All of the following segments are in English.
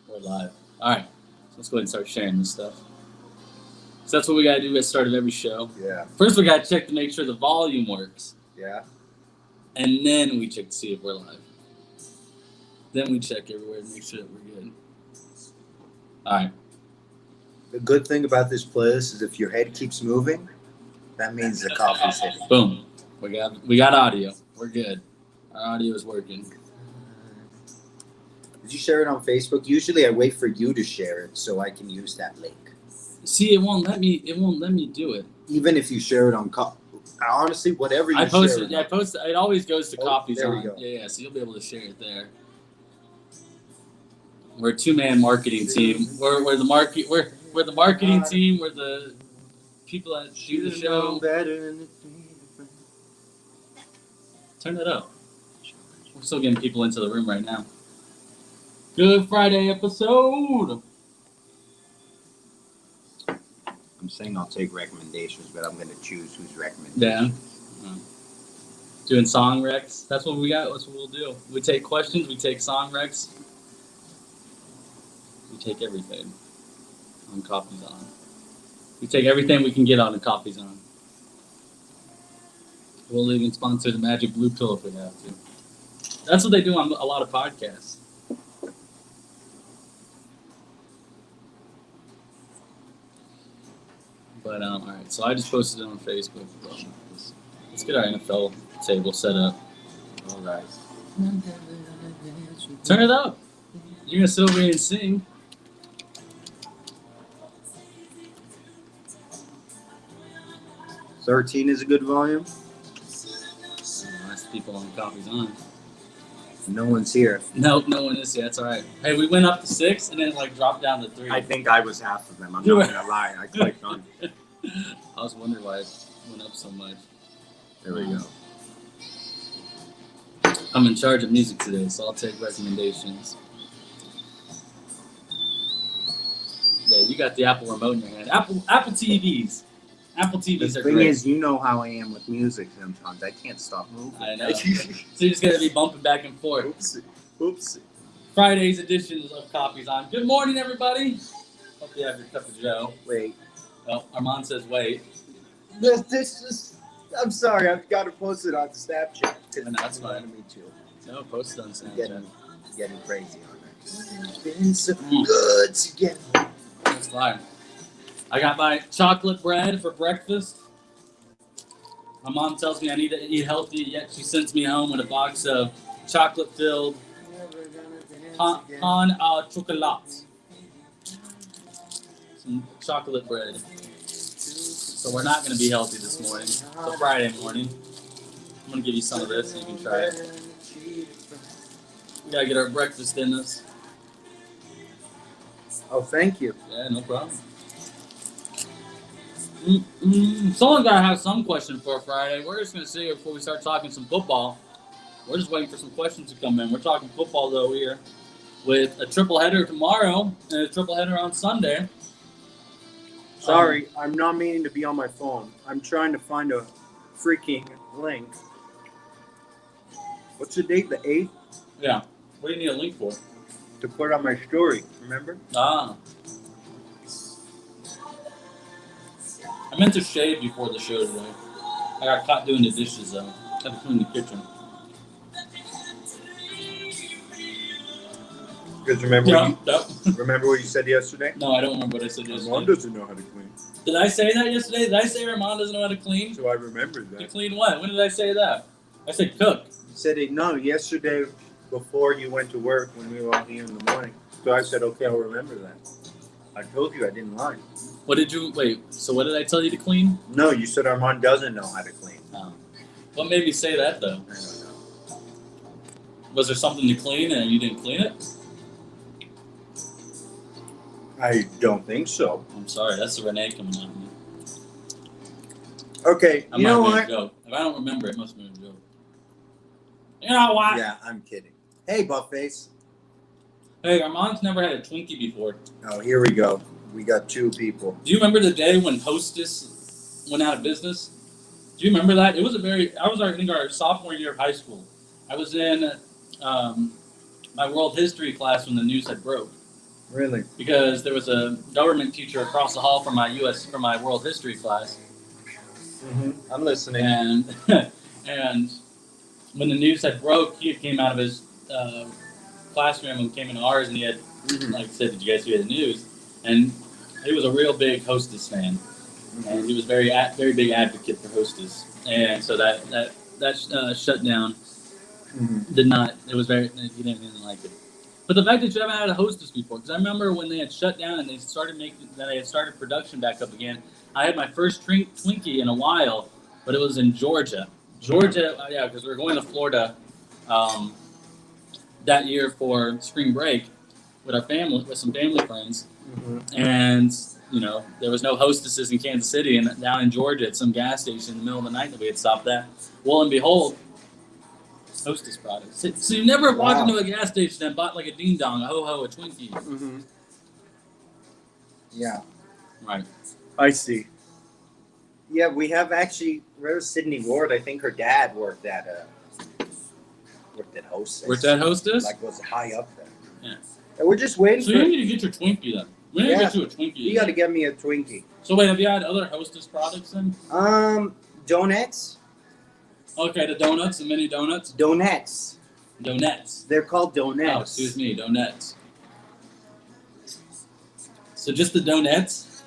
We're live. All right. So let's go ahead and start sharing this stuff. So that's what we got to do at the start of every show. Yeah. First, we got to check to make sure the volume works. Yeah. And then we check to see if we're live. Then we check everywhere to make sure that we're good. All right. The good thing about this playlist is if your head keeps moving, that means the coffee's hitting. Boom. We got audio. We're good. Our audio is working. Did you share it on Facebook? Usually I wait for you to share it so I can use that link. See, it won't let me do it. Even if you share it on honestly, whatever you I post share it. Yeah, I post it. It always goes to copies there on. we go. Yeah, so you'll be able to share it there. We're a two-man marketing team. We're the marketing team. We're the people that do the show. Turn it up. We're still getting people into the room right now. Good Friday episode. I'm saying I'll take recommendations, but I'm going to choose whose recommendation. Yeah. Doing song recs. That's what we got. That's what we'll do. We take questions. We take song recs. We take everything on Coffee's On. We take everything we can get on the Coffee's On. We'll even sponsor the Magic Blue Pill if we have to. That's what they do on a lot of podcasts. But, all right, so I just posted it on Facebook. Let's get our NFL table set up. All right. Turn it up. You're going to sit over here and sing. $13 is a good volume. That's people on Coffee's On. No one's here. No one is here. That's all right. Hey, we went up to 6 and then dropped down to 3. I think I was half of them. I'm not going to lie. I clicked on. I was wondering why it went up so much. There we go. I'm in charge of music today, so I'll take recommendations. Yeah, you got the Apple remote in your hand. Apple TVs. Apple TVs The are thing great. is, you know how I am with music sometimes. I can't stop moving. I know. So you're just going to be bumping back and forth. Oopsie. Friday's editions of Coffee's On. Good morning, everybody. Hope you have your cup of joe. Wait. Oh, Armand says wait. This is... I'm sorry. I've got to post it on Snapchat. No, that's fine. Me too. No, post it on Snapchat. Getting crazy on it. It's been so good together. That's fine. I got my chocolate bread for breakfast. My mom tells me I need to eat healthy, yet she sends me home with a box of chocolate-filled pain au chocolat. Some chocolate bread. So we're not going to be healthy this morning. It's a Friday morning. I'm going to give you some of this so you can try it. We got to get our breakfast in us. Oh, thank you. Yeah, no problem. Someone's got to have some question for a Friday. We're just going to sit here before we start talking some football. We're just waiting for some questions to come in. We're talking football, though, here with a triple header tomorrow and a triple header on Sunday. Sorry, I'm not meaning to be on my phone. I'm trying to find a freaking link. What's the date? The 8th? Yeah. What do you need a link for? To put on my story, remember? Ah. I meant to shave before the show today. I got caught doing the dishes, though. I had to clean the kitchen. Because remember, Yeah. remember what you said yesterday? No, I don't remember what I said yesterday. Armand doesn't know how to clean. Did I say that yesterday? Did I say Armand doesn't know how to clean? So I remembered To that. clean what? When did I say that? I said cook. You said it, no, yesterday before you went to work when we were all here in the morning. So I said, okay, I'll remember that. I told you I didn't lie. What did you, wait, so what did I tell you to clean? No, you said Armand doesn't know how to clean. Oh. What made me say that, though? I don't know. Was there something to clean and you didn't clean it? I don't think so. I'm sorry, that's the Renee coming out of me. Okay, That you might know have been what? a joke. If I don't remember, it must have been a joke. You know what? Yeah, I'm kidding. Hey, Buttface. Hey, Armand's never had a Twinkie before. Oh, here we go. We got two people. Do you remember the day when Hostess went out of business? Do you remember that? It was I think our sophomore year of high school. I was in my world history class when the news had broke. Really? because there was a government teacher across the hall from my world history class, I'm listening. and and when the news had broke, he came out of his classroom and came into ours, and he had like said, "Did you guys hear the news?" And he was a real big Hostess fan, and he was very big advocate for Hostess, and so that shutdown did not. It was very. He didn't like it. But the fact that you haven't had a Hostess before, because I remember when they had shut down and they had started production back up again. I had my first Twinkie in a while, but it was in Georgia. Yeah, because we were going to Florida that year for spring break with some family friends, and there was no Hostesses in Kansas City, and down in Georgia at some gas station in the middle of the night that we had stopped at. Well and behold, Hostess products. So you never walked into a gas station and bought like a ding dong, a ho ho, a Twinkie. Yeah. Right. I see. Yeah, we have actually. Where's Sydney Ward? I think her dad worked at Hostess. Worked at Hostess? Like was high up there. Yeah. And we're just waiting So for. you need to get your Twinkie then. We need to get you a Twinkie. You got to get me a Twinkie. So wait, have you had other Hostess products then? Donuts. Okay, the donuts, the mini donuts. Donuts. Donuts. They're called donuts. Oh, excuse me, donuts. So just the donuts?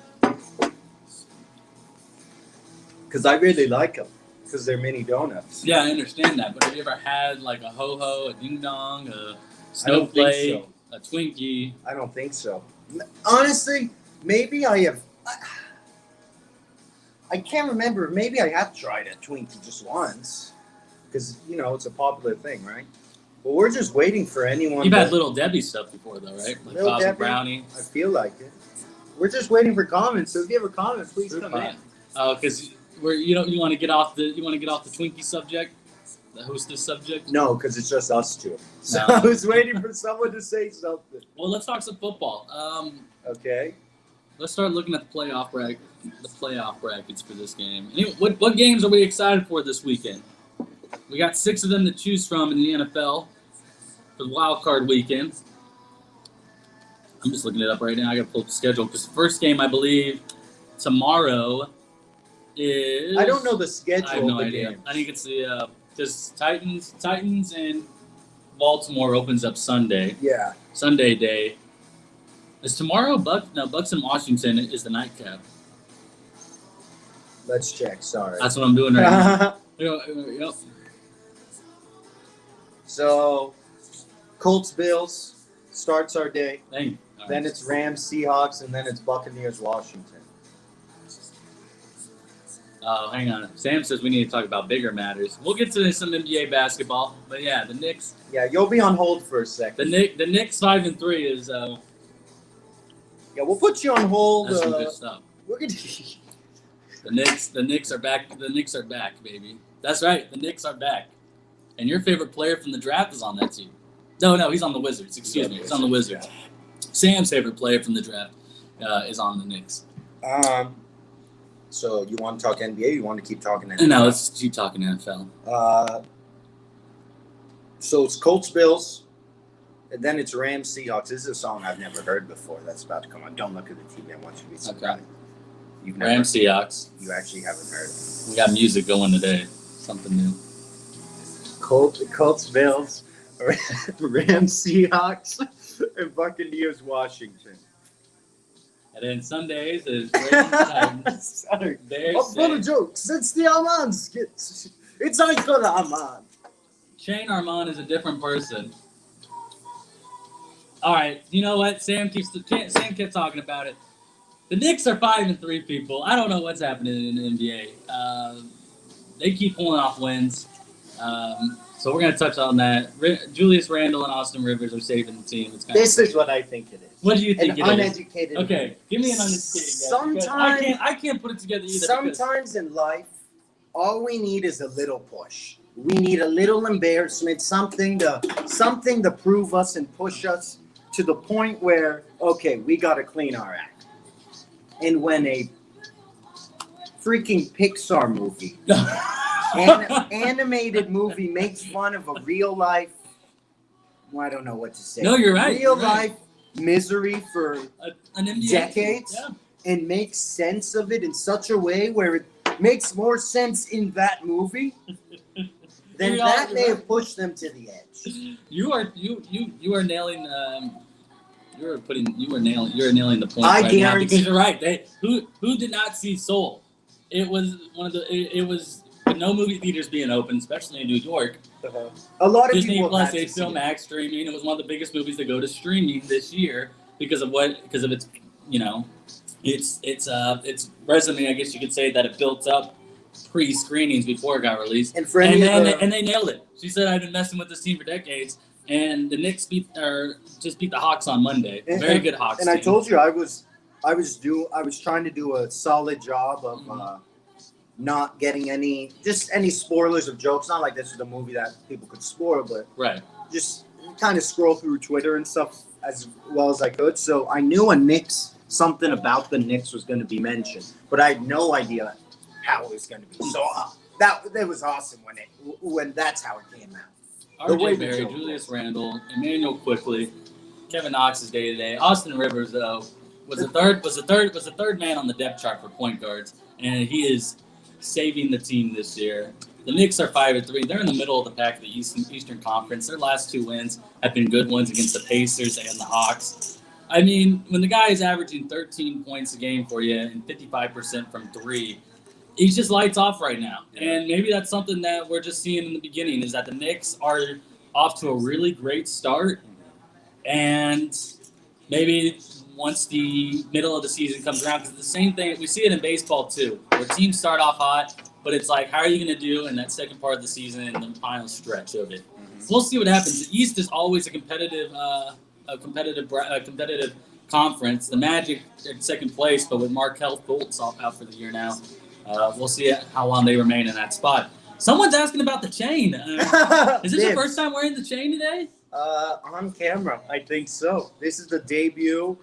Because I really like them. Because they're mini donuts. Yeah, I understand that. But have you ever had like a ho ho, a ding dong, a I don't think snowflake, so. a Twinkie? I don't think so. Honestly, maybe I have. I can't remember. Maybe I have tried a Twinkie just once. Because, it's a popular thing, right? But we're just waiting for anyone. You've had Little Debbie stuff before, though, right? Like Little coffee Debbie? brownie. I feel like it. We're just waiting for comments. So if you have a comment, please come in. Oh, because you want to get off the Twinkie subject, the Hostess subject. No, because it's just us two. So No. I was waiting for someone to say something. Well, let's talk some football. Okay. Let's start looking at the playoff brackets for this game. Anyway, what games are we excited for this weekend? We got 6 of them to choose from in the NFL for the wild card weekend. I'm just looking it up right now. I got to pull up the schedule because the first game, I believe, tomorrow is. I don't know the schedule I have no of the idea. game. I think it's the because Titans and Baltimore opens up Sunday. Yeah. Sunday day. Is tomorrow Bucks and Washington is the nightcap. Let's check. Sorry. That's what I'm doing right now. Yep. So, Colts Bills starts our day. Dang. All Then right. it's Rams Seahawks, and then it's Buccaneers Washington. Oh, hang on. Sam says we need to talk about bigger matters. We'll get to some NBA basketball, but yeah, the Knicks. Yeah, you'll be on hold for a second. The Knicks 5-3 is Yeah, we'll put you on hold. that's some good stuff. We're gonna. The Knicks are back. The Knicks are back, baby. That's right. The Knicks are back. And your favorite player from the draft is on that team. No, he's on the Wizards. Excuse me. He's on the Wizards. Sam's favorite player from the draft is on the Knicks. So you want to talk NBA? Or you want to keep talking NFL? No, let's keep talking NFL. So it's Colts Bills, and then it's Rams Seahawks. This is a song I've never heard before. That's about to come on. Don't look at the TV. I want you to be surprised. Okay. You've never. Rams Seahawks. You actually haven't heard it. We got music going today. Something new. Colts Bills, Rams Seahawks, and Buccaneers Washington. And then Sundays is Ravens Titans. Sorry. Bears Oh, full of Saints. jokes. It's the Armand skits. It's Michael Armand. Shane Armand is a different person. All right, you know what? Sam kept talking about it. The Knicks are 5-3, people. I don't know what's happening in the NBA. They keep pulling off wins. So we're going to touch on that. Julius Randle and Austin Rivers are saving the team. It's This is what I think it is. What do you think An it is? uneducated. Okay, give me an uneducated guess. because Sometimes- I can't put it together either. because- Sometimes in life, all we need is a little push. We need a little embarrassment, something to prove us and push us to the point where, okay, we got to clean our act. And when a freaking Pixar movie, animated movie makes fun of a real life, well, I don't know what to say. No, you're right. Real you're right. life misery for An NBA decades team. and make sense of it in such a way where it makes more sense in that movie, then that may have pushed them to the edge. You are nailing. You're nailing the point I right now guarantee- because you're right. Who did not see Soul? It was one of the. It was with no movie theaters being open, especially in New York. A lot of Disney people Plus, had to see HBO it. Max streaming. It was one of the biggest movies to go to streaming this year because of its its resume. I guess you could say that it built up pre-screenings before it got released. And for any of the, And they nailed it. She said, "I've been messing with this team for decades." And the Knicks just beat the Hawks on Monday. Very good Hawks. and team. I told you I was trying to do a solid job of not getting any spoilers of jokes. Not like this is a movie that people could spoil, but right. just kind of scroll through Twitter and stuff as well as I could. So I knew something about the Knicks was going to be mentioned, but I had no idea how it was going to be. So that was awesome when that's how it came out. The way RJ the Barry, joke Julius was. Randle, Emmanuel Quickly, Kevin Knox is day to day. Austin Rivers though was the third man on the depth chart for point guards, and he is saving the team this year. The Knicks are 5-3. They're in the middle of the pack of the Eastern Conference. Their last 2 wins have been good ones against the Pacers and the Hawks. I mean, when the guy is averaging 13 points a game for you and 55% from 3, he's just lights off right now. And maybe that's something that we're just seeing in the beginning is that the Knicks are off to a really great start. And maybe once the middle of the season comes around, because it's the same thing, we see it in baseball too, where teams start off hot, but it's like, how are you going to do in that second part of the season and the final stretch of it? We'll see what happens. The East is always a competitive conference. The Magic in second place, but with Markelle Fultz out for the year now, we'll see how long they remain in that spot. Someone's asking about the chain. Is this your first time wearing the chain today? On camera, I think so. This is the debut.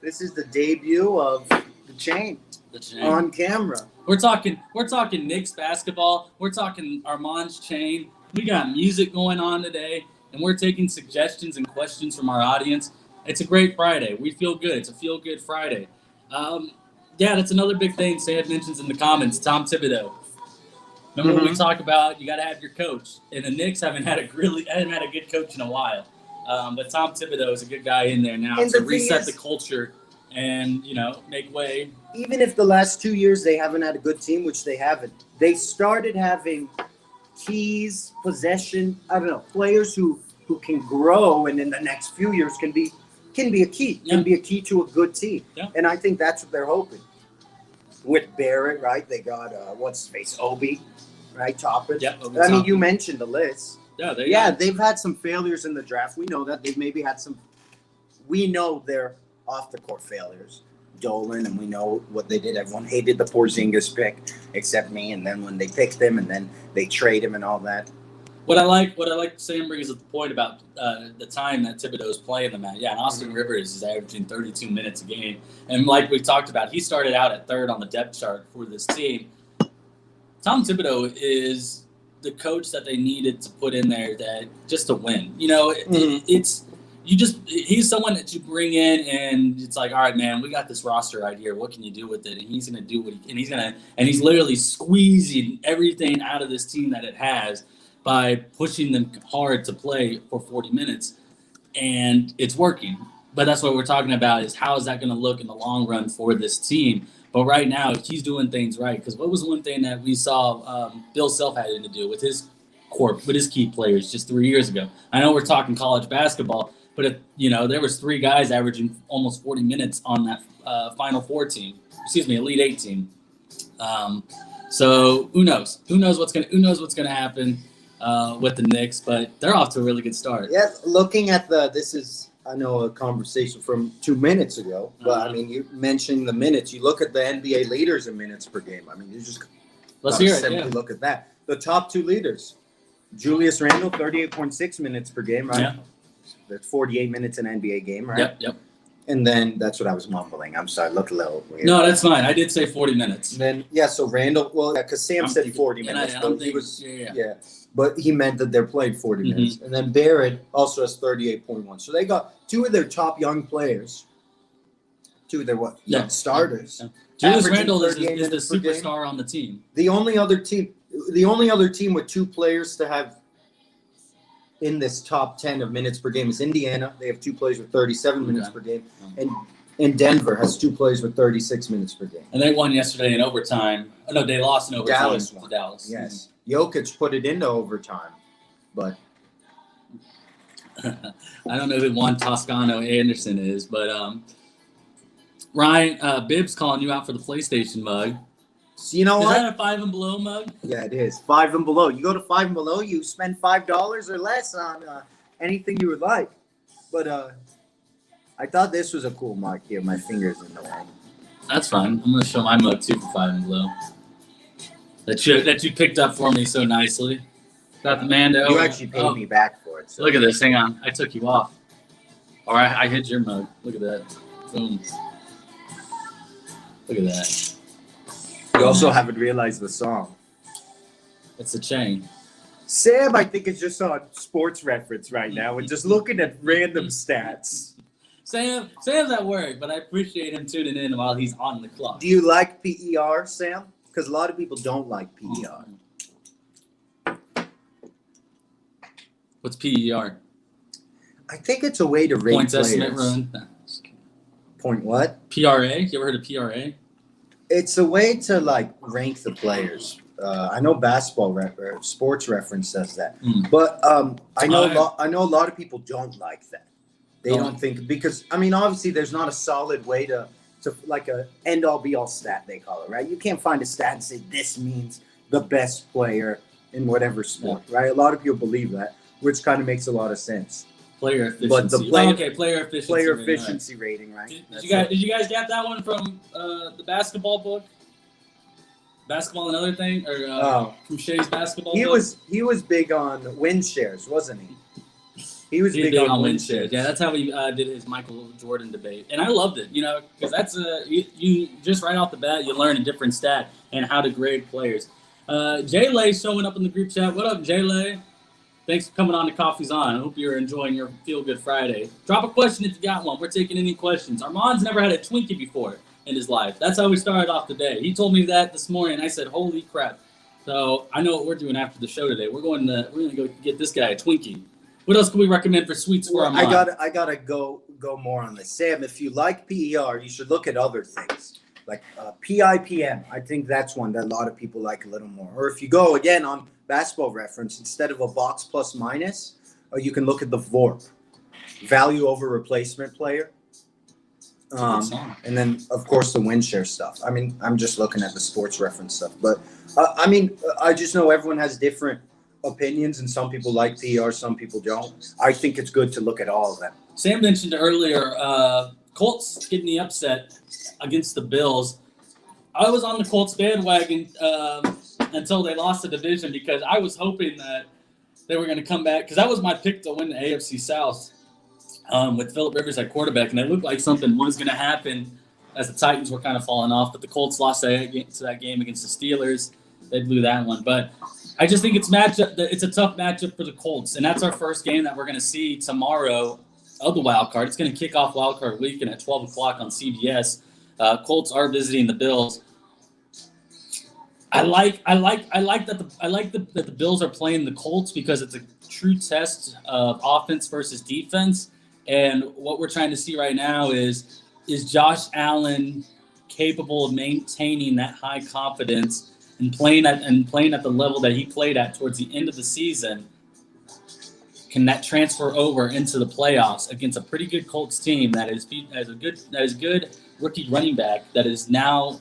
This is the debut of the chain The chain. on camera. We're talking Knicks basketball. We're talking Armand's chain. We got music going on today, and we're taking suggestions and questions from our audience. It's a great Friday. We feel good. It's a feel-good Friday. Yeah, that's another big thing Sam mentions in the comments. Tom Thibodeau. Remember when we talk about you got to have your coach, and the Knicks haven't had a good coach in a while. But Tom Thibodeau is a good guy in there now And to the thing reset is- the culture and make way. Even if the last 2 years they haven't had a good team, which they haven't, they started having keys, possession. I don't know, players who can grow, and in the next few years can be a key. Yeah. Can be a key to a good team. Yeah. And I think that's what they're hoping. With Barrett, right? They got what's his face, Obi, right? Toppin. Yep. I mean, you mentioned the list. Yeah, Yeah, they've had some failures in the draft. We know that they've maybe had some. We know they're off the court failures. Dolan, and we know what they did. Everyone hated the Porzingis pick, except me. And then when they picked him, and then they trade him and all that. What I like Sam brings up the point about the time that Thibodeau's playing them at. Yeah, and Austin Rivers is averaging 32 minutes a game. And like we talked about, he started out at third on the depth chart for this team. Tom Thibodeau is the coach that they needed to put in there that just to win. He's someone that you bring in and it's like, all right, man, we got this roster right here. What can you do with it? And he's going to do he's literally squeezing everything out of this team that it has by pushing them hard to play for 40 minutes. And it's working. But that's what we're talking about is how is that going to look in the long run for this team? But right now, he's doing things right. Because what was one thing that we saw Bill Self had to do with his key players just 3 years ago? I know we're talking college basketball, but there was 3 guys averaging almost 40 minutes on that Final Four team. Elite 8 team. So who knows? Who knows what's gonna happen with the Knicks? But they're off to a really good start. Yeah, looking at this is, I know, a conversation from 2 minutes ago, but I mean, you mentioned the minutes. You look at the NBA leaders in minutes per game. I mean, you just Let's hear it. simply Yeah. look at that. The top 2 leaders, Julius Randle, 38.6 minutes per game, right? Yeah. That's 48 minutes in NBA game, right? Yep. And then that's what I was mumbling. I'm sorry, look a little weird. No, that's fine. I did say 40 minutes. And then so Randle, well, because Sam said 40 And minutes, I don't but he think was yeah. yeah. but he meant that they're playing 40 minutes. And then Barrett also has 38.1. So they got two of their top young players, two of their young starters. Yeah. Julius averaging Randle is 38 the minutes per game. superstar on the team. The only other team with two players to have in this top 10 of minutes per game is Indiana. They have two players with 37 minutes per game. And Denver has two players with 36 minutes per game. And they won yesterday in overtime. Oh, no, they lost in overtime Dallas to won. Dallas. Yes. Jokic put it into overtime. But I don't know who Juan Toscano Anderson is, but Ryan Bibbs calling you out for the PlayStation mug. so you know Is what? that a 5 and below mug? Yeah, it is. 5 and below. You go to 5 and below, you spend $5 or less on anything you would like. But I thought this was a cool mug here. My finger's in the way. That's fine. I'm gonna show my mug too for 5 and below. That you picked up for me so nicely. Got the Mando. You actually paid me back for it. So. Look at this. Hang on. I took you off. All right, I hit your mug. Look at that. Boom. Look at that. You also haven't realized the song. It's a chain. Sam, I think, is just on Sports Reference right now and just looking at random stats. Sam's at work, but I appreciate him tuning in while he's on the clock. Do you like PER, Sam? Because a lot of people don't like PER. What's PER? I think it's a way to rate Points players. estimate run. Point what? PRA? You ever heard of PRA? It's a way to rank the players. I know Sports Reference does that, but I know a lot of people don't like that. They don't think because obviously there's not a solid way to like a end all be all stat they call it, right? You can't find a stat and say this means the best player in whatever sport, right? A lot of people believe that, which kind of makes a lot of sense. Player efficiency. But the player efficiency. Player rating, efficiency rating, right? Did you guys get that one from the basketball book? Basketball Another Thing, or from Shay's basketball book? He was big on win shares, wasn't he? He was big on win shares. Yeah, that's how he did his Michael Jordan debate, and I loved it. Because that's you just right off the bat you learn a different stat and how to grade players. Jay Lay showing up in the group chat. What up, Jay Lay? Thanks for coming on to Coffee's On. I hope you're enjoying your Feel Good Friday. Drop a question if you got one. We're taking any questions. Armand's never had a Twinkie before in his life. That's how we started off the day. He told me that this morning. I said, "Holy crap!" So I know what we're doing after the show today. We're going to go get this guy a Twinkie. What else can we recommend for sweets for Armand? I gotta go more on this, Sam. If you like PER, you should look at other things like PIPM. I think that's one that a lot of people like a little more. Or if you go again on Basketball Reference, instead of a box plus minus, you can look at the VORP, value over replacement player. And then, of course, the win share stuff. I'm just looking at the Sports Reference stuff. But, I just know everyone has different opinions, and some people like PER, some people don't. I think it's good to look at all of them. Sam mentioned earlier Colts getting the upset against the Bills. I was on the Colts bandwagon until they lost the division because I was hoping that they were going to come back because that was my pick to win the AFC South with Phillip Rivers at quarterback, and it looked like something was going to happen as the Titans were kind of falling off, but the Colts lost that game against the Steelers. They blew that one, but I just think it's a tough matchup for the Colts, and that's our first game that we're going to see tomorrow of the wild card. It's going to kick off wild card weekend at 12 o'clock on CBS. Colts are visiting the Bills. I like that the Bills are playing the Colts because it's a true test of offense versus defense. And what we're trying to see right now is Josh Allen capable of maintaining that high confidence and playing at the level that he played at towards the end of the season? Can that transfer over into the playoffs against a pretty good Colts team that is good rookie running back that is now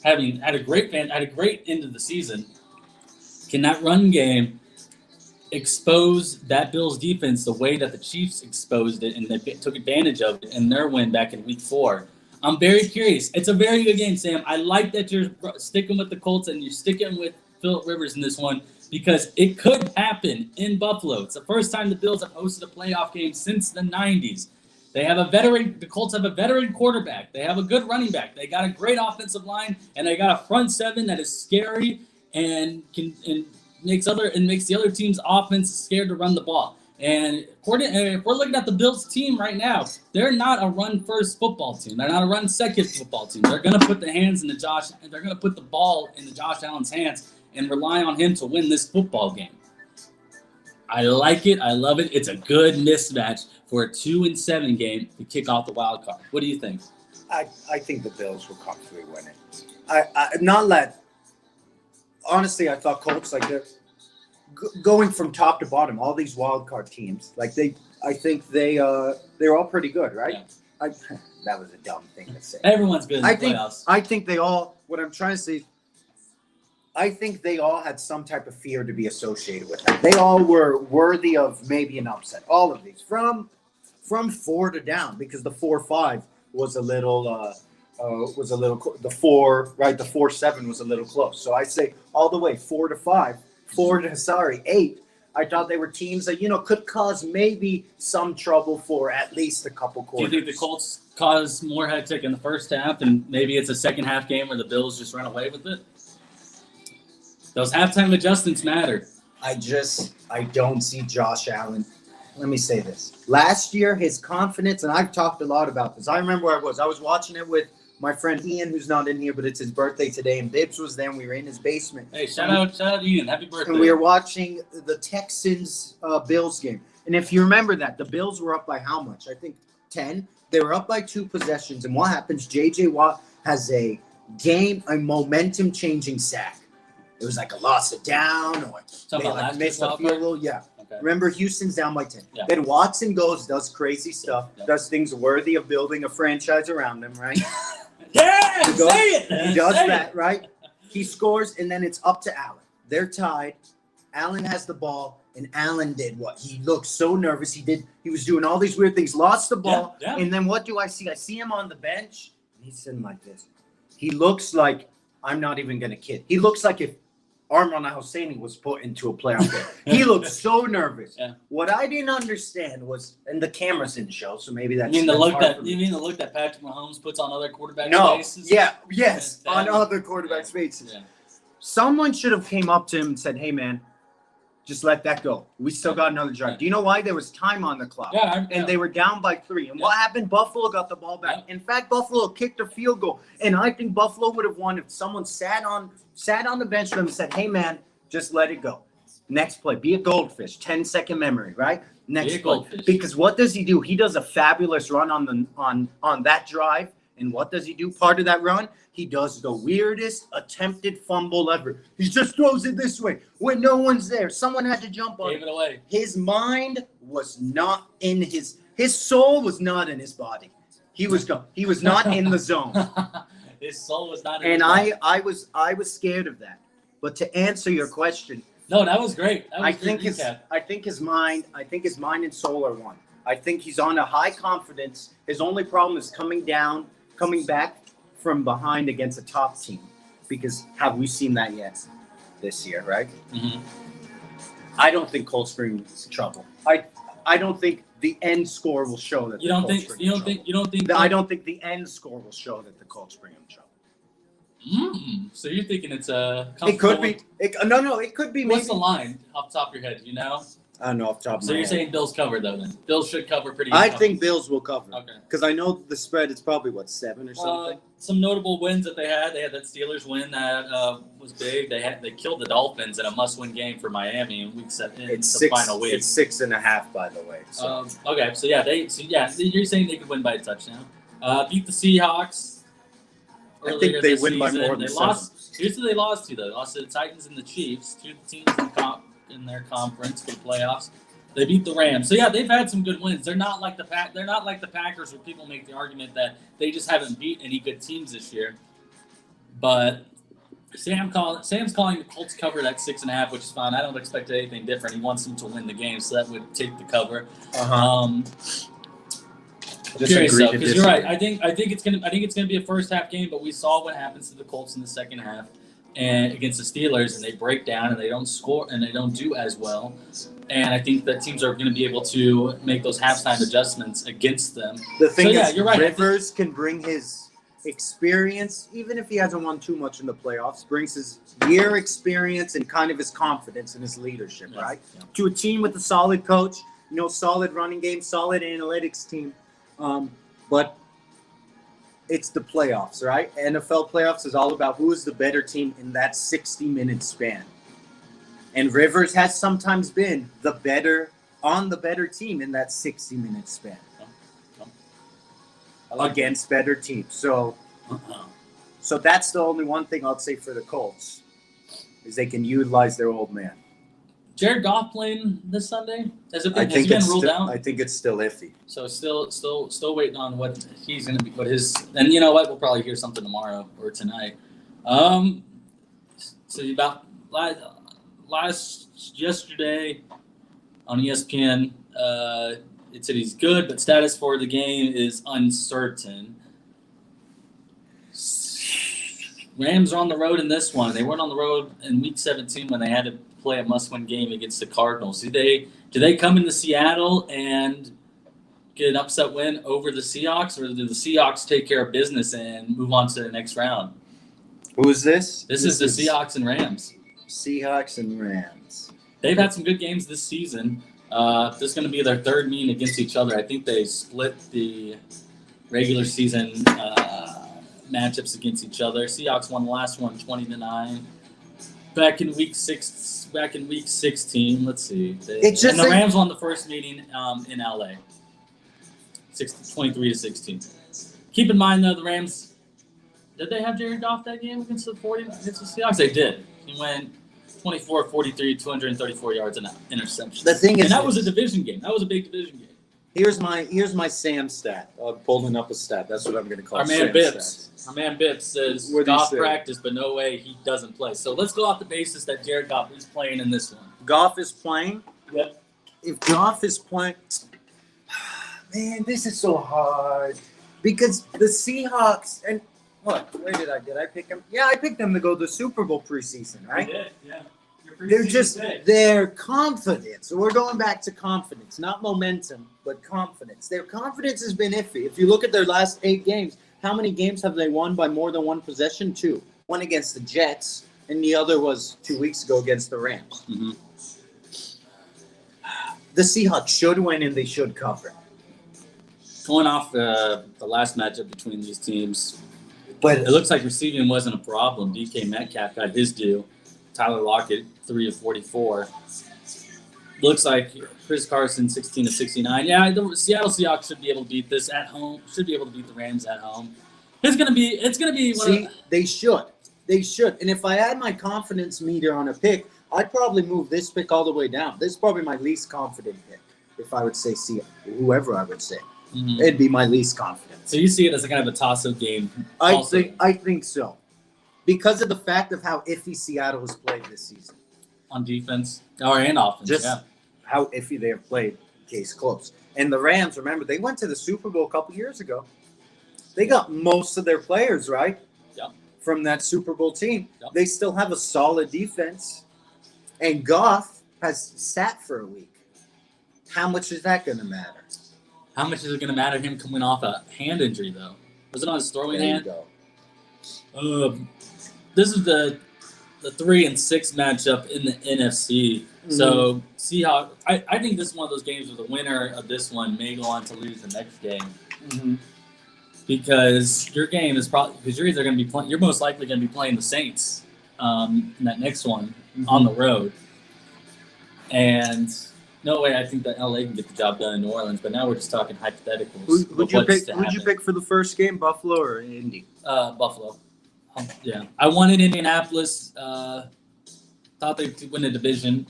having had a great end of the season? Can that run game expose that Bills defense the way that the Chiefs exposed it and they took advantage of it in their win back in Week 4? I'm very curious. It's a very good game, Sam. I like that you're sticking with the Colts and you're sticking with Phillip Rivers in this one because it could happen in Buffalo. It's the first time the Bills have hosted a playoff game since the 90s. The Colts have a veteran quarterback. They have a good running back. They got a great offensive line, and they got a front seven that is scary and makes the other team's offense scared to run the ball. And if we're looking at the Bills team right now, they're not a run-first football team. They're not a run-second football team. They're going to put they're going to put the ball in Josh Allen's hands and rely on him to win this football game. I like it. I love it. It's a good mismatch for a 2-7 game to kick off the wild card. What do you think? I think the Bills will comfortably win it. I'm not let. Honestly, I thought Colts, like, they're going from top to bottom, all these wild card teams, like I think they're all pretty good, right? Yeah. That was a dumb thing to say. Everyone's good in the playoffs. I think they all. What I'm trying to say, I think they all had some type of fear to be associated with them. They all were worthy of maybe an upset. All of these, from 4 to down, because the 4-5 was a little. The 4-7 was a little close. So I say all the way 4 to 5. 8. I thought they were teams that, could cause maybe some trouble for at least a couple quarters. Do you think the Colts cause more hectic in the first half, and maybe it's a second half game where the Bills just run away with it? Those halftime adjustments matter. I don't see Josh Allen. Let me say this. Last year, his confidence, and I've talked a lot about this. I remember where I was. I was watching it with my friend Ian, who's not in here, but it's his birthday today, and Bibbs was there, and we were in his basement. Hey, shout out Ian. Happy birthday. And we were watching the Texans-Bills game. And if you remember that, the Bills were up by how much? I think 10. They were up by 2 possessions. And what happens? J.J. Watt has a momentum-changing sack. It was like a loss of down, or they missed a field goal. Yeah. Okay. Remember, Houston's down by 10. Yeah. Then Watson does crazy stuff, does things worthy of building a franchise around him, right? Yeah, say it. He does that, right? He scores, and then it's up to Allen. They're tied. Allen has the ball, and Allen did what? He looked so nervous. He was doing all these weird things, lost the ball, and then what do I see? I see him on the bench, and he's sitting like this. He looks like, I'm not even going to kid. He looks like if Arman Al-Husseini was put into a playoff game. He looked so nervous. Yeah. What I didn't understand was, and the cameras didn't show, so maybe that's. You mean the look that Patrick Mahomes puts on other quarterbacks' faces? Yes, on other quarterbacks' faces. Yeah. Someone should have came up to him and said, "Hey, man, just let that go. We still got another drive." Do you know why? There was time on the clock. And they were down by 3. And what happened? Buffalo got the ball back. In fact, Buffalo kicked a field goal. And I think Buffalo would have won if someone sat on the bench with them and said, "Hey, man, just let it go. Next play. Be a goldfish. 10-second memory, right? Next play." Because what does he do? He does a fabulous run on that drive. And what does he do? Part of that run, he does the weirdest attempted fumble ever. He just throws it this way when no one's there. Someone had to jump on it. Gave it away. His mind was not in his soul was not in his body. He was not in the zone. His soul was not in his body. And I was scared of that. But to answer your question, no, that was great. I think his mind and soul are one. I think he's on a high confidence. His only problem is coming back from behind against a top team, because have we seen that yet this year, right? Mm-hmm. I don't think Cold Spring is trouble. I don't think the end score will show that. I don't think the end score will show that the Cold Spring in trouble. So you're thinking it's a? It could be. It could be. What's the line off the top of your head? You know? I don't know off the top of my head. So you're saying Bills cover, though, then? Bills should cover pretty I think Bills will cover. Okay. Because I know the spread is probably, 7 or something? Some notable wins that they had. They had that Steelers win that was big. They killed the Dolphins in a must-win game for Miami in week 7. It's the final week. It's 6.5, by the way. So. Okay, so you're saying they could win by a touchdown. Beat the Seahawks. I think they win by more than 7. Here's who they lost to, though. They lost to the Titans and the Chiefs, 2 teams in their conference for the playoffs. They beat the Rams. So they've had some good wins. They're not like the Packers, where people make the argument that they just haven't beat any good teams this year. But Sam's calling the Colts cover that 6.5, which is fine. I don't expect anything different. He wants them to win the game, so that would take the cover. Curious though, because you're right. I think it's gonna be a first half game, but we saw what happens to the Colts in the second half and against the Steelers, and they break down and they don't score and they don't do as well. And I think that teams are going to be able to make those halftime adjustments against them. The thing is, you're right. Rivers can bring his experience, even if he hasn't won too much in the playoffs, brings his year experience and kind of his confidence in his leadership, Yeah, right? yeah. To a team with a solid coach, solid running game, solid analytics team. But it's the playoffs, right? NFL playoffs is all about who is the better team in that 60-minute span. And Rivers has sometimes been the better team in that 60-minute span against better teams. So that's the only one thing I'll say for the Colts is they can utilize their old man. Jared Goff playing this Sunday? Has he been ruled out? I think it's still iffy. So still waiting on what he's going to be. What his and you know what? We'll probably hear something tomorrow or tonight. So about yesterday on ESPN, it said he's good, but status for the game is uncertain. Rams are on the road in this one. They weren't on the road in Week 17 when they had to play a must-win game against the Cardinals. Do they come into Seattle and get an upset win over the Seahawks, or do the Seahawks take care of business and move on to the next round? Who is this? This is the Seahawks and Rams. Seahawks and Rams. They've had some good games this season. This is going to be their third meeting against each other. I think they split the regular season matchups against each other. Seahawks won the last one 20-9. Back in week 16, let's see. The Rams won the first meeting in LA. 23-16. Keep in mind though, the Rams, did they have Jared Goff that game against the Seahawks? They did. He went 24-43, 234 yards and an interception. The thing is, and that was a division game. That was a big division game. Here's my Sam stat. I'm pulling up a stat. That's what I'm going to call Our man Bips says What'd he Goff say? practice, but no way he doesn't play. So let's go off the basis that Jared Goff is playing in this one. Goff is playing? Yep. If Goff is playing, man, this is so hard because the Seahawks and what? Where did I pick them? Yeah, I picked them to go to the Super Bowl preseason, right? You did, yeah. They're just their confidence. So we're going back to confidence, not momentum, but confidence. Their confidence has been iffy. If you look at their last 8 games, how many games have they won by more than one possession? 2. One against the Jets, and the other was 2 weeks ago against the Rams. Mm-hmm. The Seahawks should win and they should cover. Going off the last matchup between these teams, But it looks like receiving wasn't a problem. DK Metcalf got his due. Tyler Lockett, 3 of 44. Looks like Chris Carson, 16-69. Yeah, the Seattle Seahawks should be able to beat this at home. Should be able to beat the Rams at home. It's gonna be. They should. And if I had my confidence meter on a pick, I'd probably move this pick all the way down. This is probably my least confident pick. If I would say Seattle, whoever I would say, it'd be my least confident. So you see it as a kind of a toss-up game. I think so, because of the fact of how iffy Seattle has played this season. On defense and offense. Just yeah. how iffy they have played, case closed. And the Rams, remember, they went to the Super Bowl a couple years ago. They got most of their players, right? Yep. From that Super Bowl team. Yep. They still have a solid defense. And Goff has sat for a week. How much is that going to matter? How much is it going to matter him coming off a hand injury, though? Was it on his throwing hand? This is the 3 and 6 matchup in the NFC. Mm-hmm. So Seahawks. I think this is one of those games where the winner of this one may go on to lose the next game. Mm-hmm. Because your game is you're either going to be playing. You're most likely going to be playing the Saints in that next one on the road. And no way I think that LA can get the job done in New Orleans. But now we're just talking hypotheticals. Who'd you pick for the first game, Buffalo or Indy? Buffalo. Yeah, I wanted Indianapolis. Thought they'd win the division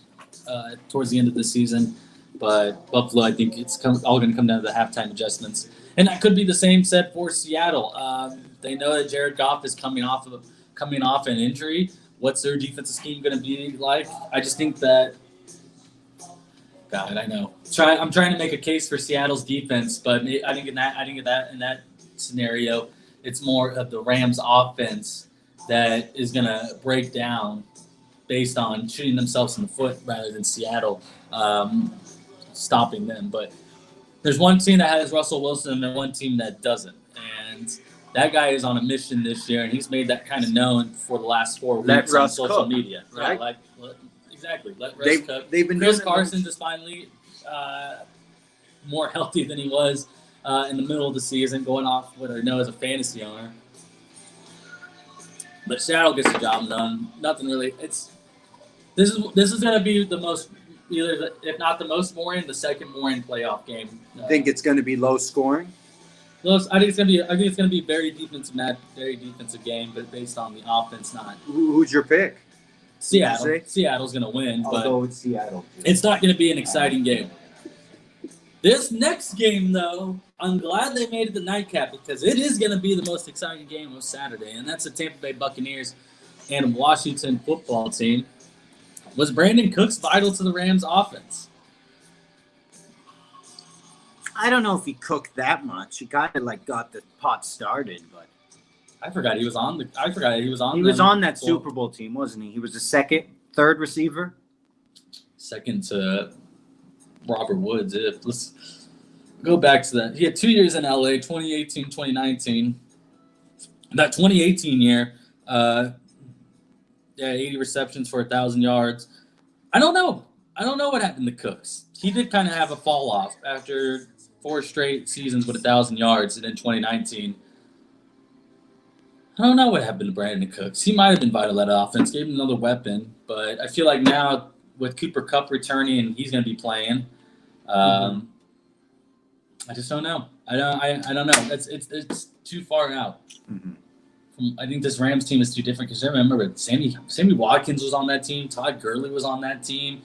towards the end of the season, but Buffalo, I think it's all going to come down to the halftime adjustments, and that could be the same said for Seattle. They know that Jared Goff is coming off an injury. What's their defensive scheme going to be like? I just think that. God, I know. I'm trying to make a case for Seattle's defense, but I think in that scenario. It's more of the Rams' offense that is going to break down based on shooting themselves in the foot rather than Seattle stopping them. But there's one team that has Russell Wilson and there's one team that doesn't. And That guy is on a mission this year, and he's made that kind of known for the last 4 weeks Let on Russ social cook, media. right? Yeah, exactly. Let Russ cook. They've been Chris doing Carson is finally more healthy than he was in the middle of the season, going off what I know as a fantasy owner. But Seattle gets the job done. Nothing really. This is going to be the most, if not the most boring, the second boring playoff game. I think it's going to be low scoring. I think it's going to be a very defensive game, but based on the offense, not. Who's your pick? Seattle. Seattle's going to win, I'll but go with Seattle. it's not going to be an exciting game. This next game, though, I'm glad they made it the nightcap because it is going to be the most exciting game of Saturday, and that's the Tampa Bay Buccaneers and Washington football team. Was Brandon Cooks vital to the Rams' offense? I don't know if he cooked that much. He kind of got the pot started, but I forgot he was on the. I forgot he was on. he was on that Super Bowl team, wasn't he? He was the third receiver. Second to Robert Woods. Let's go back to that. He had 2 years in LA, 2018, 2019. That 2018 year, 80 receptions for 1,000 yards. I don't know what happened to Cooks. He did kind of have a fall off after 4 straight seasons with 1,000 yards, and in 2019. I don't know what happened to Brandon Cooks. He might have been vital to that offense, gave him another weapon, but I feel like now with Cooper Kupp returning and he's going to be playing, I just don't know. I don't know. It's too far out. I think this Rams team is too different because I remember Sammy Watkins was on that team. Todd Gurley was on that team.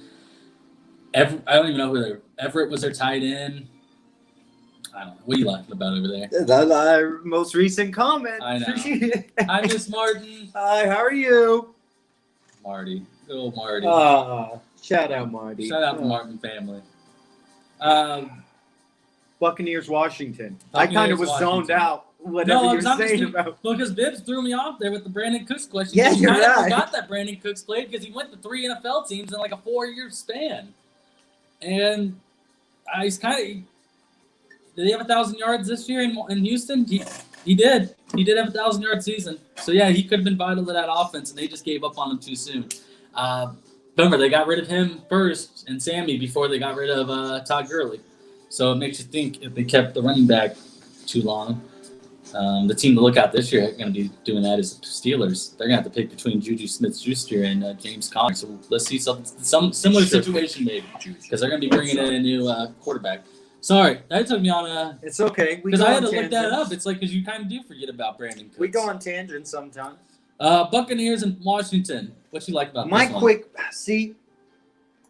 I don't even know who Everett was their tight end. I don't know. What are you laughing about over there? The most recent comment. I know. Hi, Miss Martin. Hi, how are you? Marty. Good old Marty. Shout out, Marty. Shout out the Martin family. Buccaneers, Washington. I Buccaneers, kind of was Washington. zoned out. Whatever you're saying about. Well, because Bibbs threw me off there with the Brandon Cooks question. Yeah, you're I right. forgot that Brandon Cooks played because he went to 3 NFL teams in like a 4-year span. And he's kind of. Did he have 1,000 yards this year in Houston? He did. He did have a 1,000-yard season. So, yeah, he could have been vital to that offense, and they just gave up on him too soon. Remember, they got rid of him first and Sammy before they got rid of Todd Gurley. So it makes you think if they kept the running back too long. The team to look at this year going to be doing that is the Steelers. They're going to have to pick between Juju Smith-Schuster and James Conner. So let's see some similar situation maybe because they're going to be bringing in a new quarterback. Sorry, that took me on a. It's okay. Because I had to look that up. It's like because you kind of do forget about Brandon Cooks. We go on tangents sometimes. Buccaneers and Washington. What you like about this one?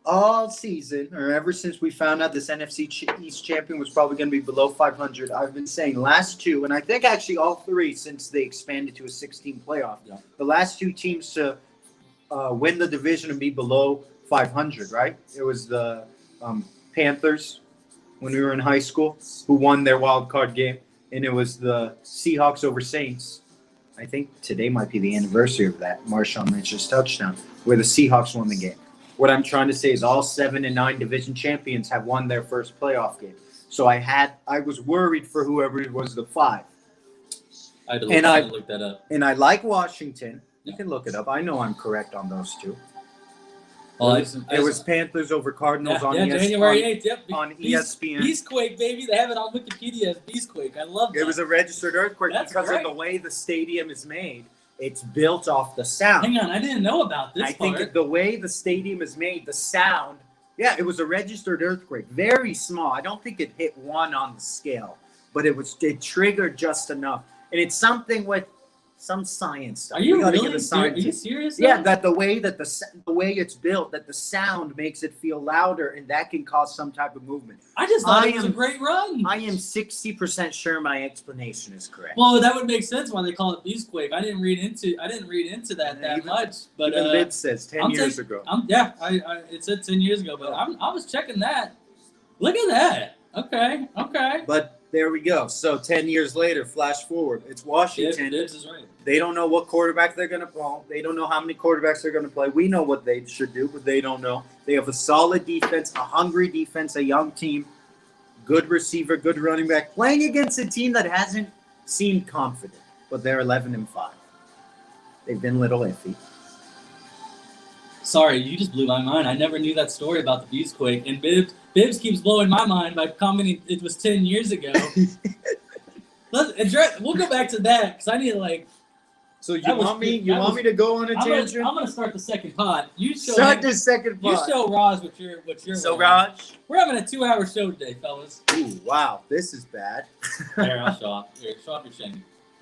All season, or ever since we found out this NFC East champion was probably going to be below 500, I've been saying last 2, and I think actually all 3 since they expanded to a 16 playoff. Yeah. The last 2 teams to win the division and be below 500, right? It was the Panthers when we were in high school who won their wild card game, and it was the Seahawks over Saints. I think today might be the anniversary of that Marshawn Lynch's touchdown, where the Seahawks won the game. What I'm trying to say is all 7 and 9 division champions have won their first playoff game. So I was worried for whoever was the 5. I had to look that up. And I like Washington. You can look it up. I know I'm correct on those 2. Well, it was Panthers over Cardinals on ESPN. January 8th. Yep. On ESPN. Beastquake, baby. They have it on Wikipedia as Beastquake. I love that. It was a registered earthquake because of the way the stadium is made. It's built off the sound. Hang on, I didn't know about this. I think the way the stadium is made, the sound. Yeah, it was a registered earthquake. Very small. I don't think it hit 1 on the scale, but it triggered just enough. And it's something with some science stuff. Are you serious? Yeah, that the way it's built, that the sound makes it feel louder, and that can cause some type of movement. I just thought it was a great run. I am 60% sure my explanation is correct. Well, that would make sense why they call it Beastquake. I didn't read into that much. But even Bid says 10 years ago. It said 10 years ago, but I was checking that. Look at that. Okay. But there we go. So 10 years later, flash forward. It's Washington. This is right. They don't know what quarterback they're going to play. They don't know how many quarterbacks they're going to play. We know what they should do, but they don't know. They have a solid defense, a hungry defense, a young team, good receiver, good running back, playing against a team that hasn't seemed confident. but they're 11-5. They've been a little iffy. Sorry, you just blew my mind. I never knew that story about the Beastquake, and Bibbs keeps blowing my mind by commenting it was 10 years ago. We'll go back to that because I need to So you want me to go on a tangent? I'm gonna start the second pod. You show Start the second You pod. show Raj what you're. So wearing. Raj, We're having a 2-hour show today, fellas. ooh, wow, this is bad. Here, I'll show off. Here, show off your shank.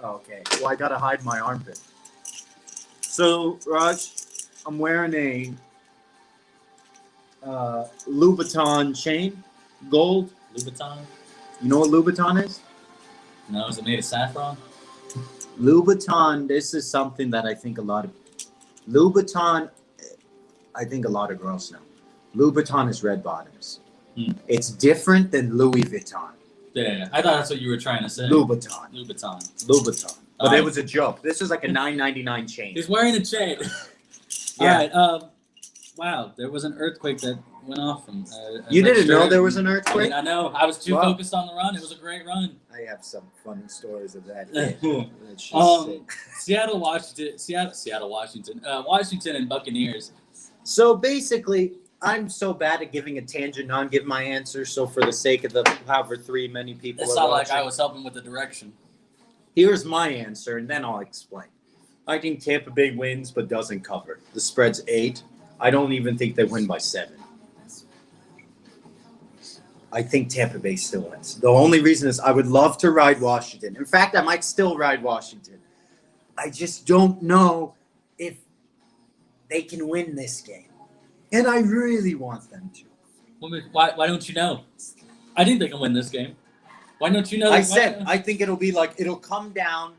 Okay, well I gotta hide my armpit. So Raj, I'm wearing a Louboutin chain, gold. Louboutin? You know what Louboutin is? No, is it made of saffron? Louboutin, this is something that I think a lot of girls know. Louboutin is red bottoms. It's different than Louis Vuitton. Yeah, I thought that's what you were trying to say. Louboutin. Louboutin. But it was a joke. This is like a $9.99 chain. He's wearing a chain. Yeah. All right. Wow, there was an earthquake that went off from. You didn't know there was an earthquake? I know. I was too Wow. focused on the run. It was a great run. I have some funny stories of that. Seattle, Washington. Washington and Buccaneers. So basically, I'm so bad at giving a tangent, not give my answer. So for the sake of the many people It's are not like watching, I was helping with the direction. here's my answer, and then I'll explain. I think Tampa Bay wins, but doesn't cover. The spread's 8. I don't even think they win by 7. I think Tampa Bay still wins. The only reason is I would love to ride Washington. In fact, I might still ride Washington. I just don't know if they can win this game. And I really want them to. Why don't you know? I think they can win this game. Why don't you know? I think it'll be like, it'll come down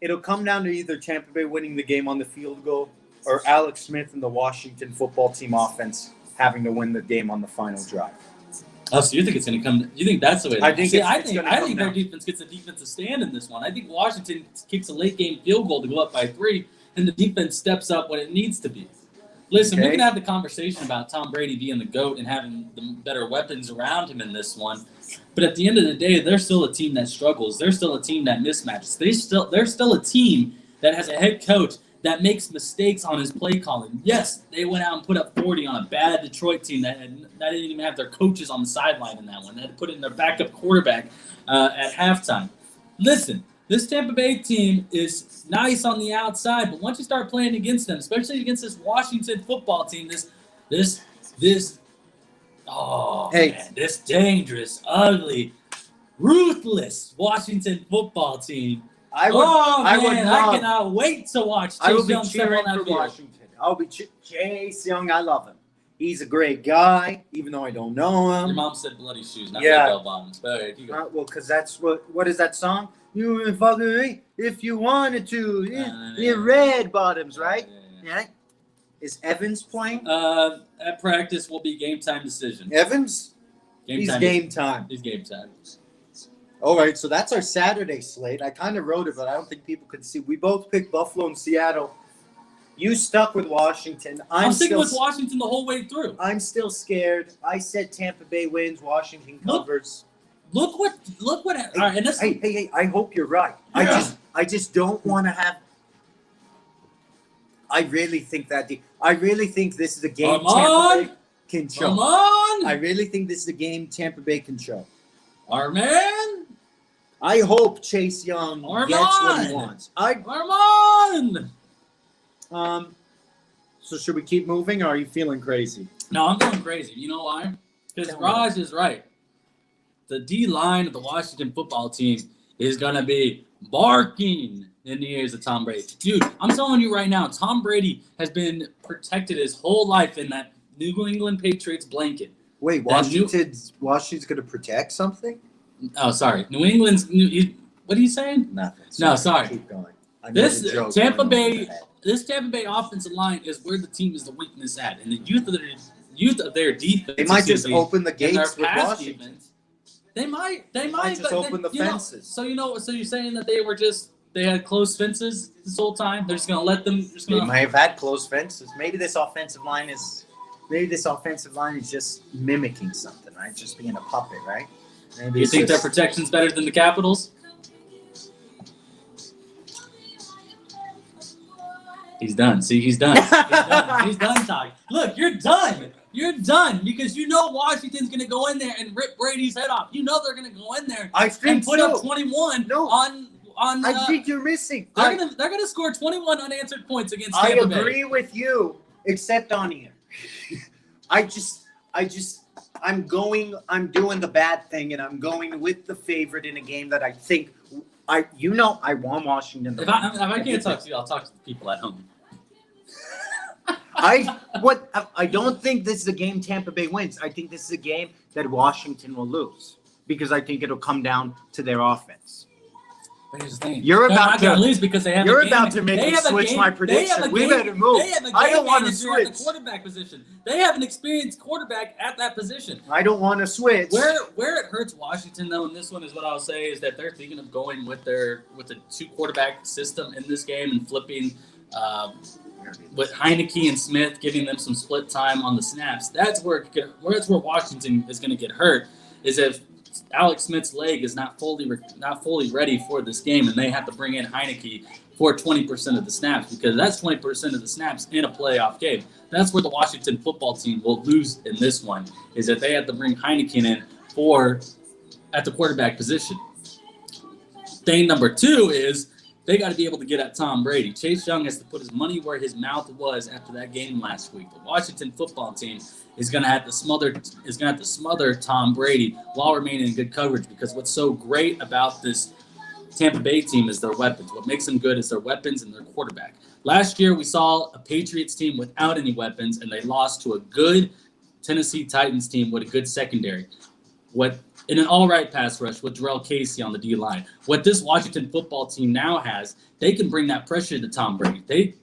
to either Tampa Bay winning the game on the field goal or Alex Smith and the Washington football team offense having to win the game on the final drive. Oh, so you think it's going to come? You think that's the way? I think I think their down. defense gets a defensive stand in this one. I think Washington kicks a late game field goal to go up by 3, and the defense steps up when it needs to be. Listen, we Okay. can have the conversation about Tom Brady being the GOAT and having the better weapons around him in this one, but at the end of the day, they're still a team that struggles. They're still a team that mismatches. They're still a team that has a head coach that makes mistakes on his play calling. Yes, they went out and put up 40 on a bad Detroit team that didn't even have their coaches on the sideline in that one. They had to put in their backup quarterback at halftime. Listen, this Tampa Bay team is nice on the outside, but once you start playing against them, especially against this Washington football team, this dangerous, ugly, ruthless Washington football team. I cannot wait to watch I will Chase be Young step cheering on that for field. Washington. I'll be Chase Young. I love him. He's a great guy, even though I don't know Your him. mom said bloody shoes, not Yeah. bell bottoms. But all right, you go. Well, because that's what is that song? You would fuck with me if you wanted to. Yeah, red bottoms, right? Yeah. Is Evans playing? At practice will be game time decision. Evans? He's time. game time. He's game time. All right, so that's our Saturday slate. I kind of wrote it, but I don't think people could see. We both picked Buffalo and Seattle. You stuck with Washington. I'm sticking with Washington the whole way through. I'm still scared. I said Tampa Bay wins. Washington covers. Look what. All right, and this. Hey! I hope you're right. Yeah. I just don't want to have. I really think this is a game Tampa Bay can show. Come on! I really think this is a game Tampa Bay can show. Our man! I hope Chase Young gets what he wants. Armand! So should we keep moving, or are you feeling crazy? No, I'm going crazy. You know why? Because Raj is right. The D line of the Washington football team is going to be barking in the ears of Tom Brady. Dude, I'm telling you right now, Tom Brady has been protected his whole life in that New England Patriots blanket. Wait, Washington's going to protect something? Oh, sorry. What are you saying? Nothing. No, sorry. Keep going. This Tampa Bay offensive line is where the team is the weakness at, and the youth of their defense. They might just open the gates with pass Washington. defense. They might just open the fences. So you're saying that they had closed fences this whole time? They're just gonna let them. They may have had closed fences. Maybe this offensive line is just mimicking something, right? Just being a puppet, right? Maybe You think their protection's better than the Capitals? He's done. See, he's done. He's done. He's done talking. Look, you're done. You're done because you know Washington's going to go in there and rip Brady's head off. You know they're going to go in there and put up 21 on. I think you're missing. They're gonna score 21 unanswered points against I Tampa Bay. agree with you, except on here. I'm doing the bad thing, and I'm going with the favorite in a game that I think I want Washington to If I can't talk to you, I'll talk to the people at home. I don't think this is a game Tampa Bay wins. I think this is a game that Washington will lose because I think it'll come down to their offense. But here's the thing. You're They're about not to gonna lose because they have. You're a game, about to make me switch my prediction. We better move. They have a game I don't want to manager at the switch. quarterback position. They have an experienced quarterback at that position. I don't want to switch. Where it hurts Washington though, in this one is what I'll say is that they're thinking of going with the 2 quarterback system in this game and flipping with Heineke and Smith, giving them some split time on the snaps. That's where Washington is going to get hurt. Is if Alex Smith's leg is not fully ready for this game, and they have to bring in Heineke for 20% of the snaps because that's 20% of the snaps in a playoff game. That's where the Washington football team will lose in this one, is that they have to bring Heineke in at the quarterback position. Thing number 2 is they got to be able to get at Tom Brady. Chase Young has to put his money where his mouth was after that game last week. The Washington football team is going to have to smother Tom Brady while remaining in good coverage because what's so great about this Tampa Bay team is their weapons. What makes them good is their weapons and their quarterback. Last year we saw a Patriots team without any weapons and they lost to a good Tennessee Titans team with a good secondary. In an all-right pass rush with Jarrell Casey on the D-line. What this Washington football team now has, they can bring that pressure to Tom Brady. They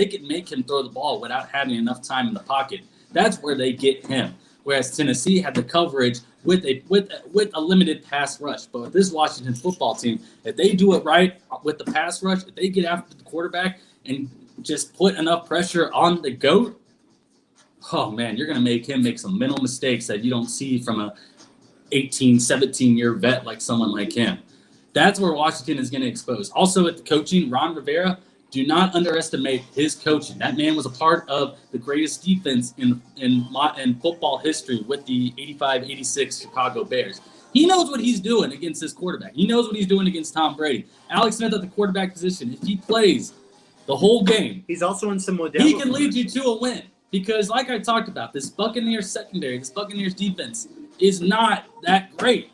can make him throw the ball without having enough time in the pocket. That's where they get him. Whereas Tennessee had the coverage with a limited pass rush. But with this Washington football team, if they do it right with the pass rush, if they get after the quarterback and just put enough pressure on the GOAT, oh man, you're going to make him make some mental mistakes that you don't see from a 18, 17-year vet like someone like him. That's where Washington is going to expose. Also at the coaching, Ron Rivera, do not underestimate his coaching. That man was a part of the greatest defense in football history with the 85-86 Chicago Bears. He knows what he's doing against this quarterback. He knows what he's doing against Tom Brady. Alex Smith at the quarterback position, if he plays the whole game, he's also in some Modelo. He can lead you to a win. Because like I talked about, this Buccaneers secondary, this Buccaneers defense is not that great.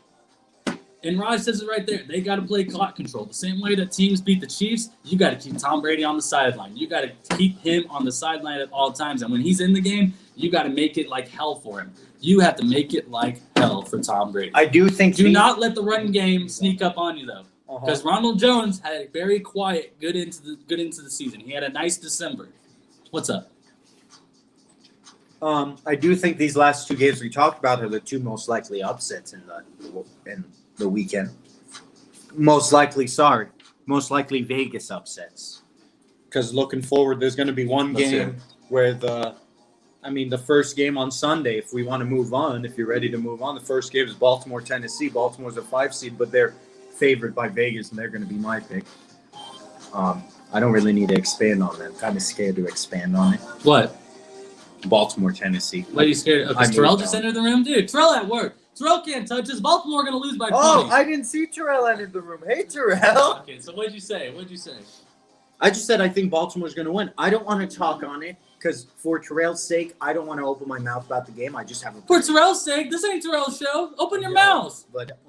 And Raj says it right there. They got to play clock control. The same way that teams beat the Chiefs, you got to keep Tom Brady on the sideline. You got to keep him on the sideline at all times. And when he's in the game, you got to make it like hell for him. You have to make it like hell for Tom Brady. I do think. Do not let the running game sneak up on you, though. Because Ronald Jones had a very quiet, good into the season. He had a nice December. What's up? I do think these last 2 games we talked about are the 2 most likely upsets in the weekend. Most likely Vegas upsets. Because looking forward, there's going to be one game where the first game on Sunday, if we want to move on, if you're ready to move on, the first game is Baltimore, Tennessee. Baltimore's a 5 seed, but they're favored by Vegas, and they're going to be my pick. I don't really need to expand on that. I'm kind of scared to expand on it. What? Baltimore, Tennessee. What are you scared of? Because Terrell just entered the room? Dude, Terrell at work. Terrell can't touch us. Baltimore going to lose by 20. Oh, I didn't see Terrell enter the room. Hey, Terrell. Okay, so what'd you say? I just said I think Baltimore's going to win. I don't want to talk on it because for Terrell's sake, I don't want to open my mouth about the game. I just have a... For Terrell's sake, this ain't Terrell's show. Open your mouth. But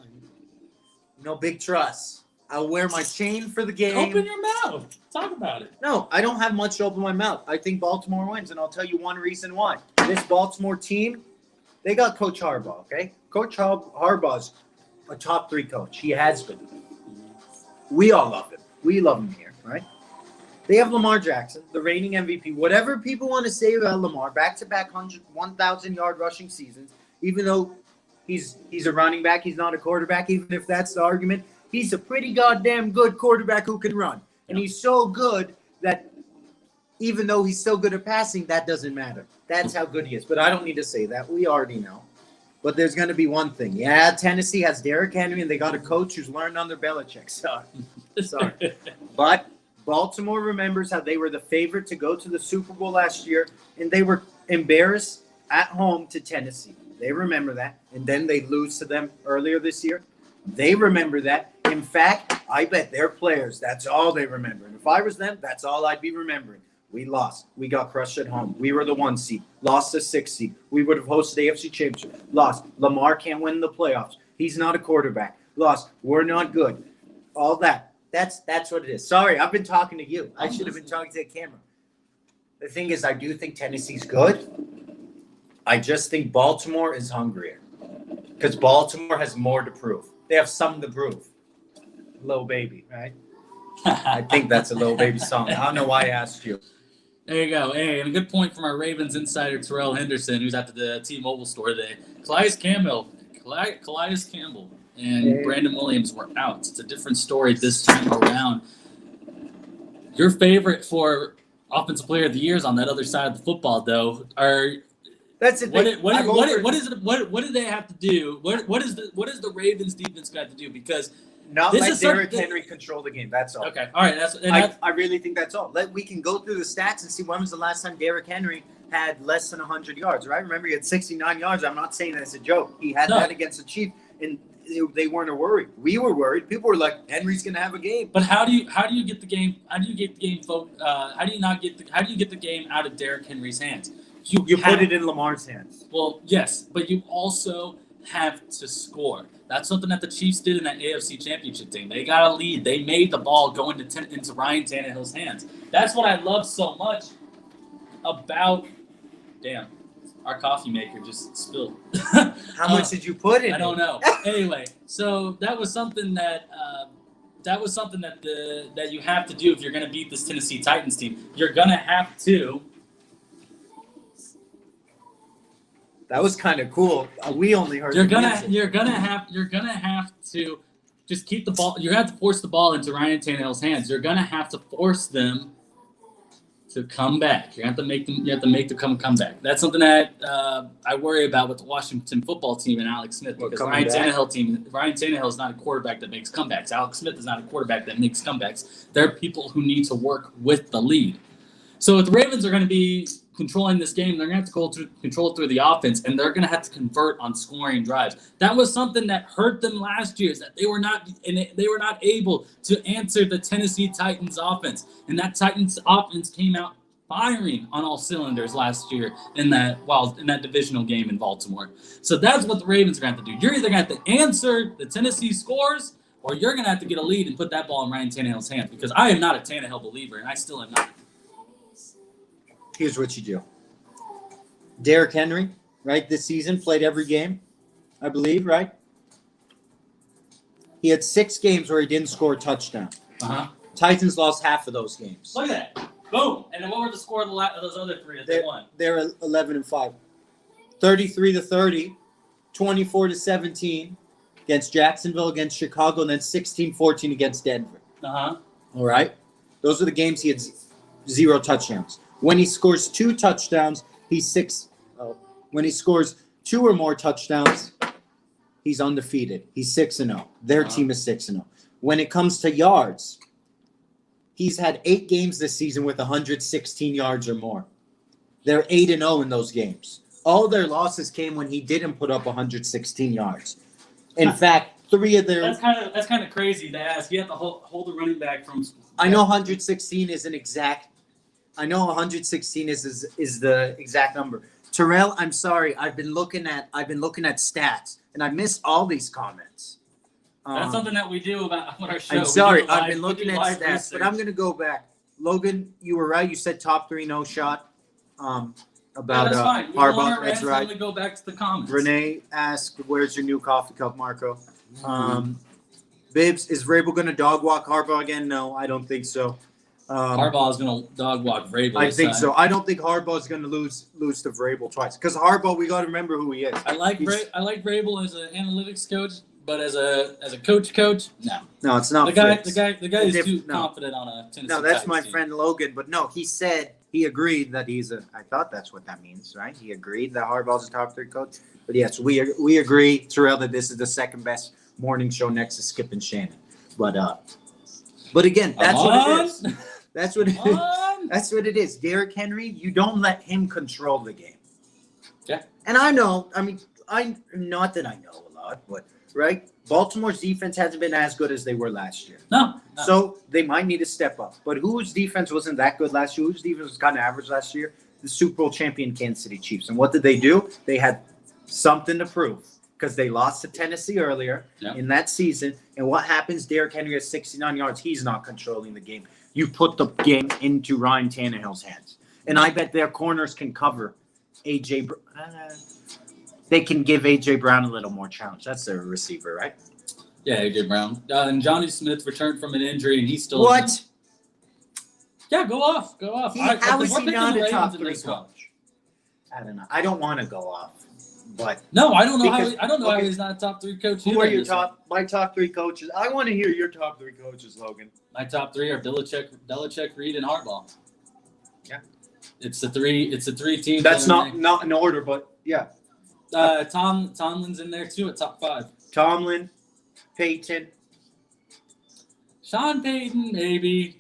no big trust. I'll wear my chain for the game. Open your mouth. Talk about it. No, I don't have much to open my mouth. I think Baltimore wins, and I'll tell you one reason why. This Baltimore team, they got Coach Harbaugh, okay? Coach Harbaugh's a top 3 coach. He has been. We all love him. We love him here, right? They have Lamar Jackson, the reigning MVP. Whatever people want to say about Lamar, back-to-back 1,000-yard rushing seasons, even though he's a running back, he's not a quarterback, even if that's the argument. He's a pretty goddamn good quarterback who can run. And he's so good that even though he's so good at passing, that doesn't matter. That's how good he is. But I don't need to say that. We already know. But there's going to be one thing. Yeah, Tennessee has Derrick Henry, and they got a coach who's learned under Belichick. Sorry. But Baltimore remembers how they were the favorite to go to the Super Bowl last year, and they were embarrassed at home to Tennessee. They remember that, and then they lose to them earlier this year. They remember that. In fact, I bet their players, that's all they remember. And if I was them, that's all I'd be remembering. We lost. We got crushed at home. We were the 1 seed. Lost the 6 seed. We would have hosted the AFC Championship. Lost. Lamar can't win the playoffs. He's not a quarterback. Lost. We're not good. All that. That's what it is. Sorry, I've been talking to you. I should have been talking to the camera. The thing is, I do think Tennessee's good. I just think Baltimore is hungrier. Because Baltimore has more to prove. They have something to prove. Lil Baby, right? I think that's a Lil Baby song. I don't know why I asked you. There you go. Hey, and a good point from our Ravens insider Terrell Henderson, who's at the T-Mobile store today. Calais Campbell and Brandon Williams were out. It's a different story this time around. Your favorite for offensive player of the year is on that other side of the football, though. That's it. What do they have to do? What is the Ravens defense got to do? Because not let Derrick Henry control the game. That's all. Okay. All right. I really think that's all. We can go through the stats and see when was the last time Derrick Henry had less than 100 yards, right? Remember, he had 69 yards. I'm not saying that as a joke. He had that against the Chiefs, and they weren't worried. We were worried. People were like, Henry's going to have a game. But how do you get the game? How do you get the game? How do you get the game out of Derrick Henry's hands? You put it in Lamar's hands. Well, yes, but you also have to score. That's something that the Chiefs did in that AFC Championship game. They got a lead. They made the ball go into Ryan Tannehill's hands. That's what I love so much about. Damn, our coffee maker just spilled. How much did you put in? I don't know. Anyway, so that was something that you have to do if you're going to beat this Tennessee Titans team. You're going to have to. That was kind of cool. We only heard. You're gonna have to just keep the ball. You're gonna have to force the ball into Ryan Tannehill's hands. You're gonna have to force them to come back. You have to make them come back. That's something that I worry about with the Washington football team and Alex Smith, because Ryan Tannehill is not a quarterback that makes comebacks. Alex Smith is not a quarterback that makes comebacks. They're people who need to work with the lead. So if the Ravens are going to be controlling this game, they're going to have to control it through the offense, and they're going to have to convert on scoring drives. That was something that hurt them last year, is that they were not able to answer the Tennessee Titans offense. And that Titans offense came out firing on all cylinders last year in that divisional game in Baltimore. So that's what the Ravens are going to have to do. You're either going to have to answer the Tennessee scores, or you're going to have to get a lead and put that ball in Ryan Tannehill's hands, because I am not a Tannehill believer, and I still am not. Here's what you do. Derrick Henry, right, this season, played every game, I believe, right? He had 6 games where he didn't score a touchdown. Titans lost half of those games. Look at that. Boom. And then what were the score of those other 3 that they won? They're 11-5. 33-30, 24-17 against Jacksonville, against Chicago, and then 16-14 against Denver. All right? Those are the games he had 0 touchdowns. When he scores 2 touchdowns, he's 6-0. When he scores 2 or more touchdowns, he's undefeated. He's 6-0. Their team is 6-0. When it comes to yards, he's had 8 games this season with 116 yards or more. They're 8-0 in those games. All their losses came when he didn't put up 116 yards. In fact, 3 of their... That's kind of crazy to ask. You have to hold the running back from... I know 116 is an exact... I know 116 is the exact number. Terrell, I'm sorry. I've been looking at stats, and I missed all these comments. That's something that we do on our show. I'm sorry. I've been looking at stats, research. But I'm going to go back. Logan, you were right. You said top 3 no shot. About Harbaugh. That's right. Let me go back to the comments. Renee asked, "Where's your new coffee cup, Marco?" Bibbs, is Vrabel going to dog walk Harbaugh again? No, I don't think so. Harbaugh is going to dog walk Vrabel. I think so. I don't think Harbaugh is going to lose to Vrabel twice, because Harbaugh, we got to remember who he is. I like Vrabel as an analytics coach, but as a coach, no, it's not. The guy is too confident on a Tennessee. No, that's my team. friend Logan, but no, he said he agreed that he's a. I thought that's what that means, right? He agreed that Harbaugh's a top 3 coach. But yes, we agree, Terrell, that this is the second best morning show next to Skip and Shannon. But again, that's what it is. That's what it Come is. on. That's what it is. Derrick Henry, you don't let him control the game. Yeah. And I know, not that I know a lot, but right? Baltimore's defense hasn't been as good as they were last year. No. So they might need to step up. But whose defense wasn't that good last year? Whose defense was kind of average last year? The Super Bowl champion Kansas City Chiefs. And what did they do? They had something to prove because they lost to Tennessee earlier in that season. And what happens? Derrick Henry has 69 yards. He's not controlling the game. You put the game into Ryan Tannehill's hands. And I bet their corners can cover A.J. They can give A.J. Brown a little more challenge. That's their receiver, right? Yeah, A.J. Brown. And Johnny Smith returned from an injury, and he's still. What? Yeah, go off. How is he not a top in 3 this one. coach? I don't know. I don't want to go off, but No, I don't know Because- how he's not a top 3 coach. who either are in your this one. my top 3 coaches? I want to hear your top 3 coaches, Logan. My top 3 are Belichick, Reed, and Harbaugh. Yeah. It's the 3 teams. That's that are not in order, but yeah. Tomlin's in there too at top 5. Tomlin, Peyton. Sean Payton, maybe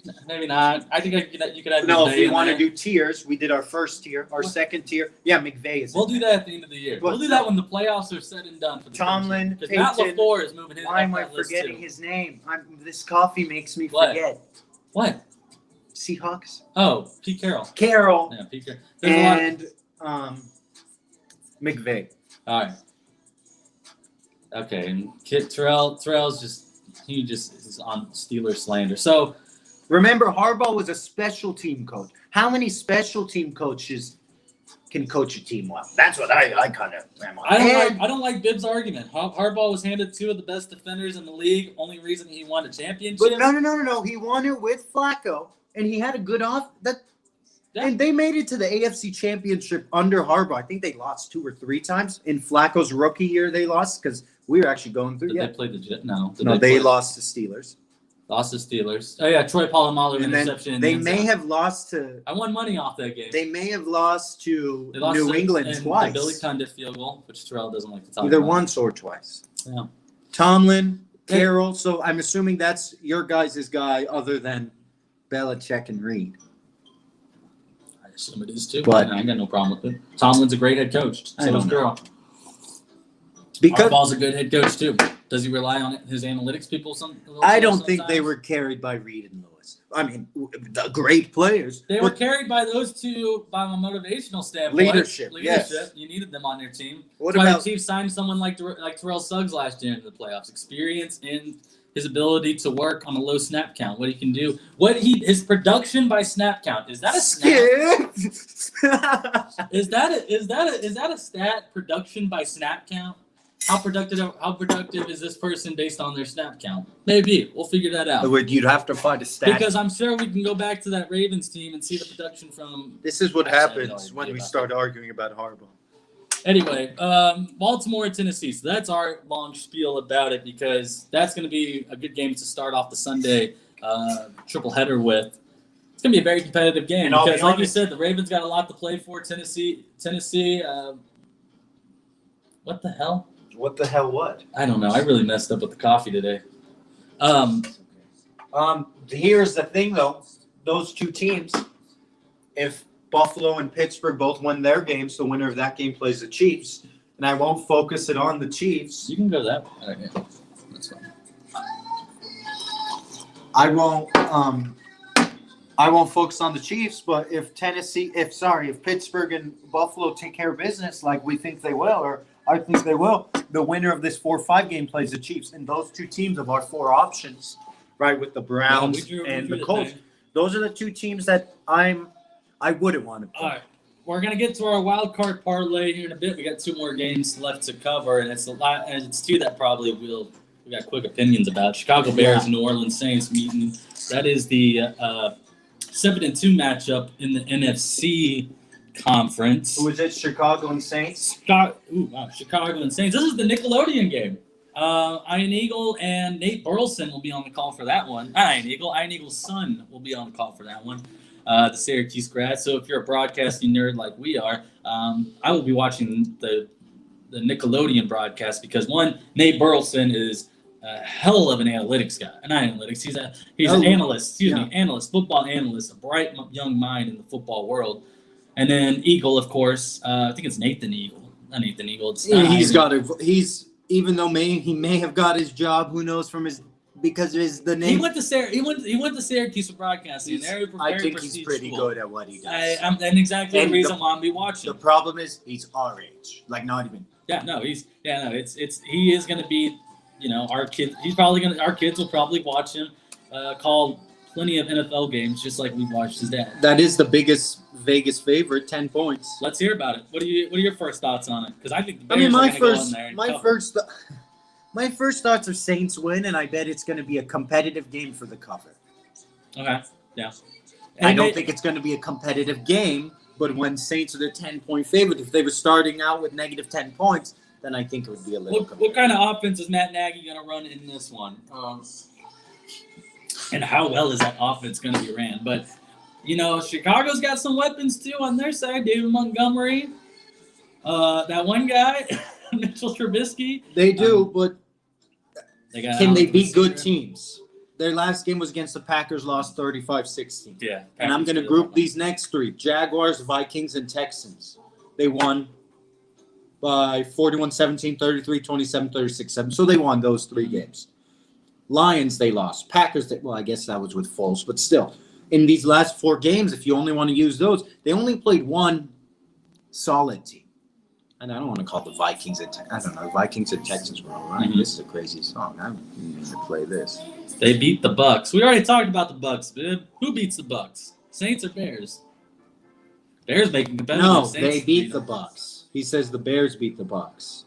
not. I think you could have. No, McVay if you in want to there. do tiers, we did our first tier, our second tier. Yeah, McVay is. We'll in do there. that at the end of the year. But- We'll do that when the playoffs are said and done for the Tomlin, because Matt Peyton. LaFleur is moving his. Why am I that list forgetting too. his name? This coffee makes me What? forget. What? Seahawks. Oh, Pete Carroll. Carroll Yeah, Pete Carroll. There's a lot. and McVay. All right. Okay, and Terrell's just is on Steelers slander. So Remember, Harbaugh was a special team coach. How many special team coaches can coach a team well? That's what I kind of am on. I don't like Bibb's argument. Harbaugh was handed 2 of the best defenders in the league. Only reason he won a championship. But no. He won it with Flacco, and he had a good off. And they made it to the AFC Championship under Harbaugh. I think they lost 2 or 3 times. In Flacco's rookie year, they lost because we were actually going through. Did Yeah. they play the Jet? No. Did No, they they play- lost to Steelers. Lost to Steelers. Oh yeah, Troy Polamalu And then interception. in they the end may zone. have lost to. I won money off that game. They may have lost to They lost New to- England and twice. The Billy Cundiff field goal, which Terrell doesn't like to talk Either about. once or twice. Yeah. Tomlin, Carroll. So I'm assuming that's your guys' guy, other than Belichick and Reed. I assume it is too. But- But I got no problem with it. Tomlin's a great head coach. I So don't does know. Carroll. Because Harbaugh's a good head coach too. Does he rely on his analytics people? I don't think they were carried by Reed and Lewis. I mean, the great players. They were but carried by those two by a motivational standpoint. Leadership, yes. You needed them on your team. What That's why about the Chiefs signed someone like Terrell Suggs last year into the playoffs. Experience and his ability to work on a low snap count. What he can do. His production by snap count. Is that a snap? Skip? Is that a stat? Production by snap count? How productive is this person based on their snap count? Maybe we'll figure that out. You'd have to find a stat. Because I'm sure we can go back to that Ravens team and see the production from. This is what Actually, I have no happens idea when we about start arguing about Harbaugh. Anyway, Baltimore, Tennessee. So that's our long spiel about it because that's going to be a good game to start off the Sunday triple header with. It's going to be a very competitive game And I'll be because, like you honest- said, the Ravens got a lot to play for. Tennessee. What the hell? What the hell? What? I don't know. I really messed up with the coffee today. Here's the thing, though. Those two teams, if Buffalo and Pittsburgh both win their games, the winner of that game plays the Chiefs. And I won't focus it on the Chiefs. You can go that way. All right, yeah. That's fine. I won't focus on the Chiefs, but if Pittsburgh and Buffalo take care of business like we think they will, or I think they will, the winner of this 4-5 game plays the Chiefs. And those two teams of our 4 options, right, with the Browns and the Colts, those are the 2 teams that I wouldn't want to play. All right. We're gonna get to our wild card parlay here in a bit. We got 2 more games left to cover, and it's a lot. And it's 2 that probably we got quick opinions about. Chicago Bears and New Orleans Saints meeting. That is the 7-2 matchup in the NFC conference. Who is it? Chicago and Saints? Chicago and Saints. This is the Nickelodeon game. Ian Eagle and Nate Burleson will be on the call for that one. Ian Eagle's son will be on the call for that one. The Syracuse grad. So if you're a broadcasting nerd like we are, I will be watching the Nickelodeon broadcast because one, Nate Burleson is a hell of an analytics guy. Not analytics. He's an analyst. Excuse me, analyst, football analyst, a bright young mind in the football world. And then Eagle, of course. I think it's Nathan Eagle. Not Nathan Eagle. It's not even though he may have got his job. Who knows because of the name. He went to Syracuse for broadcasting. I think he's pretty good at what he does. And exactly the reason why I'm be watching. The problem is he's our age, like not even. Yeah, no, he is going to be, our kid. Our kids will probably watch him call plenty of NFL games, just like we watched his dad. That is the biggest Vegas favorite, 10 points. Let's hear about it. What are your first thoughts on it? Because I think the Bears are going to go in there. My first thoughts are Saints win, and I bet it's going to be a competitive game for the cover. Okay, yeah. I don't think it's going to be a competitive game, but when Saints are the 10-point favorite, if they were starting out with negative 10 points, then I think it would be a little. What kind of offense is Matt Nagy going to run in this one? And how well is that offense going to be ran? But, Chicago's got some weapons too on their side. David Montgomery, that one guy, Mitchell Trubisky. They do, but can they beat good teams? Their last game was against the Packers, lost 35-16. Yeah. And I'm going to group these next three: Jaguars, Vikings, and Texans. They won by 41-17, 33-27, 36-7. So they won those three games. Lions, they lost. Packers, I guess that was with Foles, but still. In these last four games, if you only want to use those, they only played one solid team. And I don't want to call the Vikings Vikings and Texans were all right. Mm-hmm. This is a crazy song. I don't need to play this. They beat the Bucs. We already talked about the Bucs, bib. Who beats the Bucs? Saints or Bears? Bears making competitive. No, Saints they beat the Bucs. He says the Bears beat the Bucs.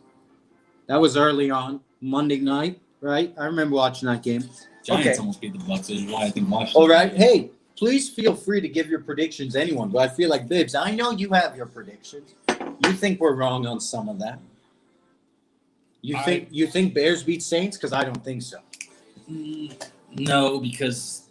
That was early on Monday night, right? I remember watching that game. Giants almost beat the Bucs. Is why I think Washington. All right, hey, please feel free to give your predictions, anyone. But I feel like Bibbs, I know you have your predictions. You think we're wrong on some of that? You think Bears beat Saints? Because I don't think so. No, because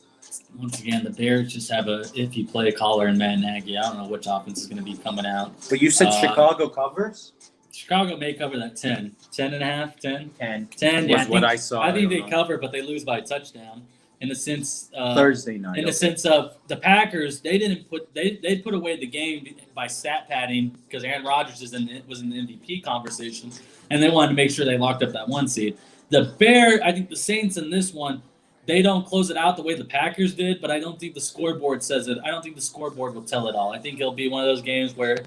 once again, the Bears just have a iffy play caller in Matt Nagy. I don't know which offense is going to be coming out. But you said Chicago covers? Chicago may cover that 10. 10 and a half, 10? 10 was what I saw. I think they cover, but they lose by a touchdown. In the sense Thursday night. In the sense of the Packers, they put away the game by stat padding because Aaron Rodgers was in the MVP conversation, and they wanted to make sure they locked up that one seed. I think the Saints in this one, they don't close it out the way the Packers did, but I don't think the scoreboard says it. I don't think the scoreboard will tell it all. I think it'll be one of those games where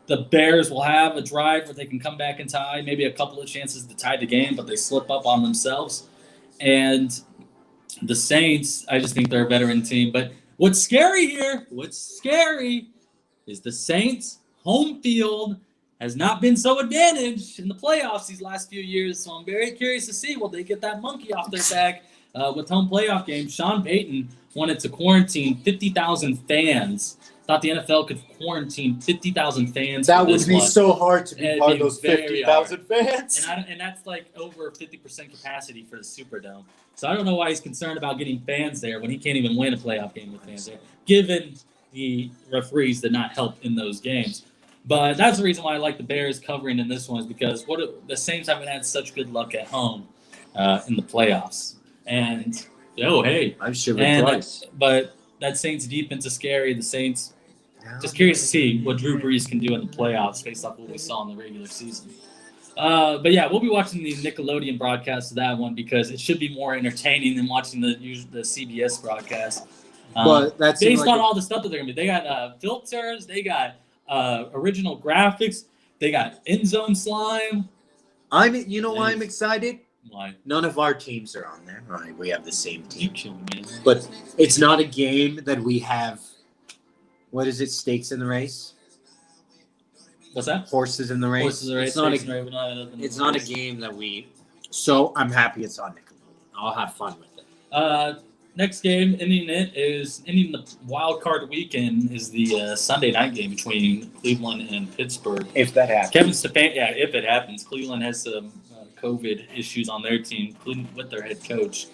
the Bears will have a drive where they can come back and tie, maybe a couple of chances to tie the game, but they slip up on themselves. And the Saints, I just think they're a veteran team. But what's scary is the Saints' home field has not been so advantaged in the playoffs these last few years. So I'm very curious to see, will they get that monkey off their back with home playoff games. Sean Payton wanted to quarantine 50,000 fans. Thought the NFL could quarantine 50,000 fans. That would be so hard to be part of those 50,000 fans. And that's like over 50% capacity for the Superdome. So I don't know why he's concerned about getting fans there when he can't even win a playoff game with fans there, given the referees did not help in those games. But that's the reason why I like the Bears covering in this one, is because the Saints haven't had such good luck at home in the playoffs. And, I'm sure twice. But that Saints defense is scary. The Saints, just curious to see what Drew Brees can do in the playoffs based off what we saw in the regular season. But yeah, we'll be watching the Nickelodeon broadcast of that one because it should be more entertaining than watching the CBS broadcast. But that's based on all the stuff that they're gonna be. They got filters, they got original graphics, they got end zone slime. You know why I'm excited? Why? None of our teams are on there. Right, we have the same team, but it's not a game that we have. What is it? Stakes in the race. What's that? Horses in the race. Horses in the race. It's not a game that we. So I'm happy it's on Nickelodeon. I'll have fun with it. Next game, ending the wild card weekend, is the Sunday night game between Cleveland and Pittsburgh. If that happens. Kevin Stefanski, if it happens. Cleveland has some COVID issues on their team with their head coach.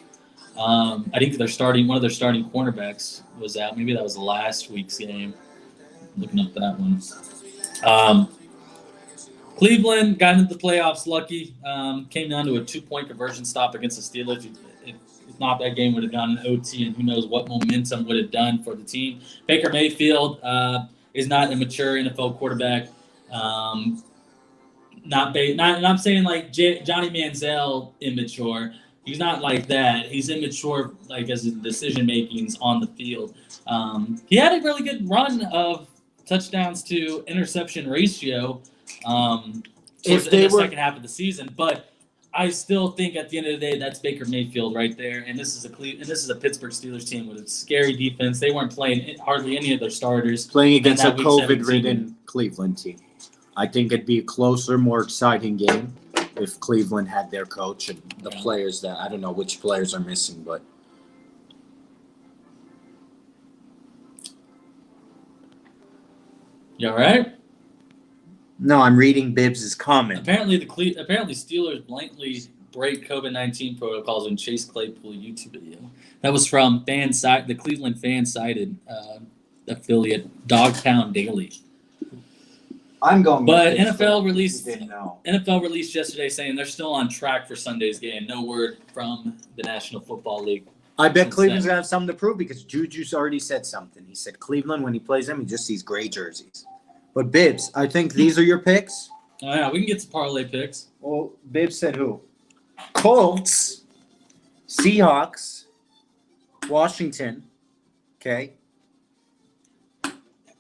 I think one of their starting cornerbacks was out. Maybe that was last week's game. Looking up that one. Cleveland got into the playoffs lucky. Came down to a 2-point conversion stop against the Steelers. If not, that game would have gone in OT, and who knows what momentum would have done for the team. Baker Mayfield is not a mature NFL quarterback. I'm saying like Johnny Manziel immature. He's not like that. He's immature, like as his decision makings on the field. He had a really good run of touchdowns to interception ratio in the second half of the season, but I still think at the end of the day that's Baker Mayfield right there. And this is a Pittsburgh Steelers team with a scary defense. They weren't playing hardly any of their starters. Playing against a in that Week 17 COVID-ridden Cleveland team. I think it'd be a closer, more exciting game if Cleveland had their coach and the players that I don't know which players are missing, but You all right? no, I'm reading Bibbs' comment. Apparently Steelers blankly break COVID-19 protocols in Chase Claypool YouTube video. That was from the Cleveland fan-sided affiliate Dogtown Daily. I'm going. But with NFL released didn't know. NFL released yesterday saying they're still on track for Sunday's game. No word from the National Football League. I bet Since Cleveland's then. gonna have something to prove because Juju's already said something. He said Cleveland when he plays them, he just sees gray jerseys. But Bibbs, I think these are your picks. Oh yeah, we can get some parlay picks. Well, Bibbs said who? Colts, Seahawks, Washington, okay,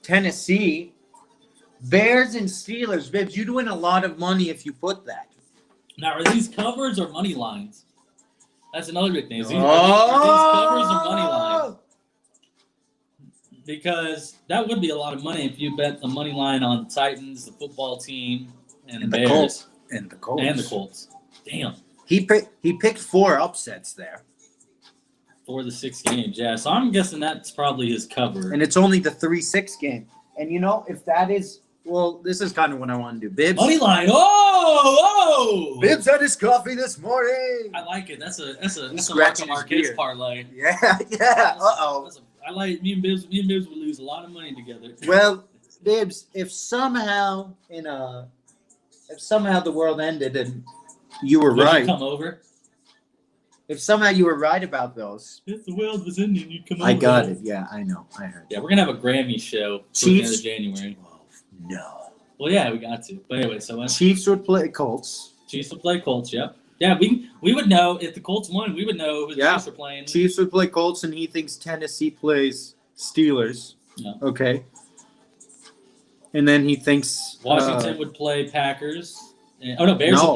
Tennessee, Bears, and Steelers. Bibbs, you'd win a lot of money if you put that. Now, are these covers or money lines? That's another big thing. Are these covers or money lines? Because that would be a lot of money if you bet the money line on the Titans, the football team, and the Bears. Colts. And the Colts. And the Colts. Damn. He picked 4 upsets there. For the 6 games, yeah. So I'm guessing that's probably his cover. And it's only the 3-6 game. And you know, if that is, well, this is kind of what I want to do. Bibbs. Money line. Oh! Bibbs had his coffee this morning. I like it. That's a scratching Marco his Marquez beard. parlay. Yeah. Uh-oh. I like me and Bibbs would lose a lot of money together. Well, Bibbs, if somehow the world ended and you were Would you right, come over? if somehow you were right about those, If the world was ending, you'd come over. I got it. Yeah, I know. I heard. Yeah, we're gonna have a Grammy show towards the end of January. No. Well, yeah, we got to. But anyway, so Chiefs would play Colts. Chiefs will play Colts. Yep. Yeah, we would know if the Colts won. We would know who the Yeah. Chiefs are playing. Chiefs would play Colts, and he thinks Tennessee plays Steelers. Yeah. Okay. And then he thinks Washington would play Packers. Bears No.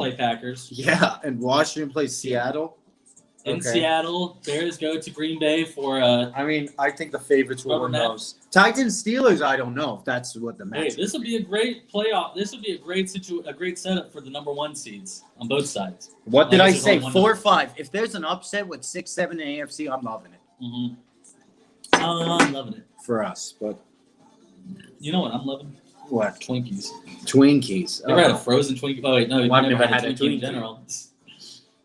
would play Packers. Yeah, and Washington plays Seattle. In Okay. Seattle, Bears go to Green Bay for I mean, I think the favorites will Rubber win match. those. Titans Steelers, I don't know if that's what the match. Hey, this would be a great playoff. This would be a great setup for the number 1 seeds on both sides. What did Like, I this is say? only one 4-5. If there's an upset with 6-7 in AFC, I'm loving it Mm-hmm. I'm loving it. for us. But You know what I'm loving? what? Twinkies. Twinkies. You ever had a frozen Twinkie? Oh wait, no, you've I've never never had a had a Twinkie in Twinkie. general.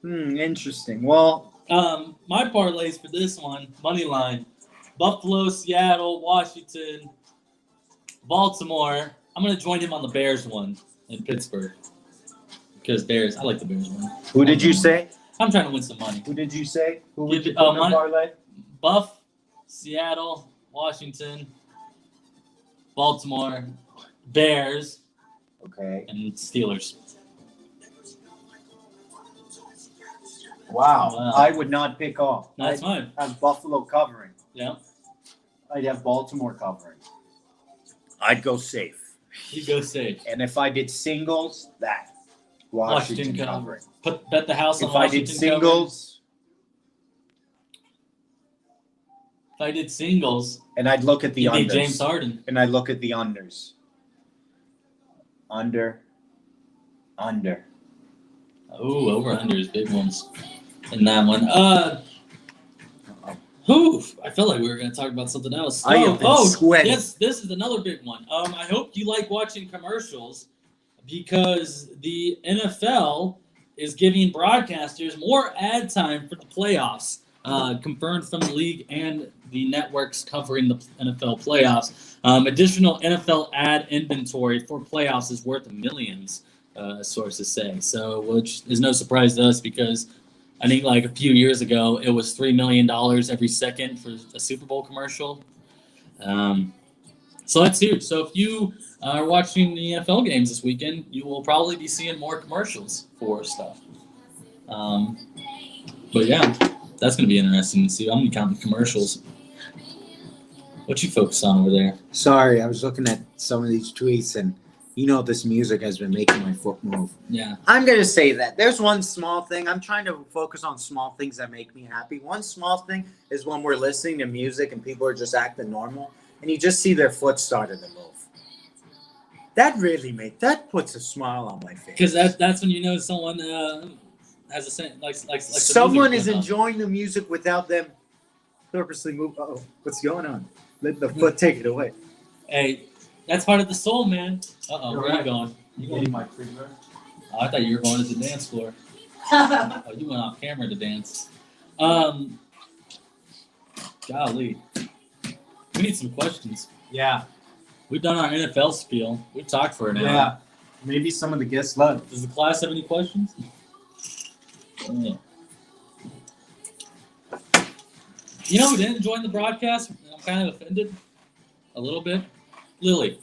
Interesting. Well, My parlays for this one: money line, Buffalo, Seattle, Washington, Baltimore. I'm gonna join him on the Bears one in Pittsburgh because Bears. I like the Bears one. who did you say? I'm trying to win some money. Who did you say? Who would Give you it- put in mine- the parlay? Buff, Seattle, Washington, Baltimore, Bears, Okay. and Steelers. Wow. Wow. I would not pick off. That's I'd fine. have Buffalo covering. Yeah, I'd have Baltimore covering. I'd go safe. you go safe. And if I did singles, that. Washington Washington covering. Bet the house on If I Washington. did singles, If I did singles, and I'd look at the you'd be unders. James Harden. And I'd look at the unders. Under. Oh, over unders, big ones in that one. I felt like we were going to talk about something else. I have been sweating. Yes, this is another big one. I hope you like watching commercials because the NFL is giving broadcasters more ad time for the playoffs. Confirmed from the league and the networks covering the NFL playoffs. Additional NFL ad inventory for playoffs is worth millions. sources say. So, which is no surprise to us because I think like a few years ago it was $3 million every second for a Super Bowl commercial. So that's huge. So if you are watching the NFL games this weekend, you will probably be seeing more commercials for stuff. But yeah, that's going to be interesting to see. I'm going to count the commercials. What you focus on over there? Sorry, I was looking at some of these tweets, and this music has been making my foot move. Yeah. I'm going to say that. There's one small thing. I'm trying to focus on small things that make me happy. One small thing is when we're listening to music and people are just acting normal, and you just see their foot started to move. That puts a smile on my face. Because that's when you know someone has a like someone is enjoying the music without them purposely move. Uh-oh, what's going on? Let the foot take it away. Hey, that's part of the soul, man. Uh-oh, where are you going? You getting my trigger? Oh, I thought you were going to the dance floor. Oh, you went off camera to dance. Golly. We need some questions. Yeah. We've done our NFL spiel. We've talked for an hour. Yeah. Maybe some of the guests left. Does the class have any questions? Yeah. You know who didn't join the broadcast? I'm kind of offended. A little bit. Lily.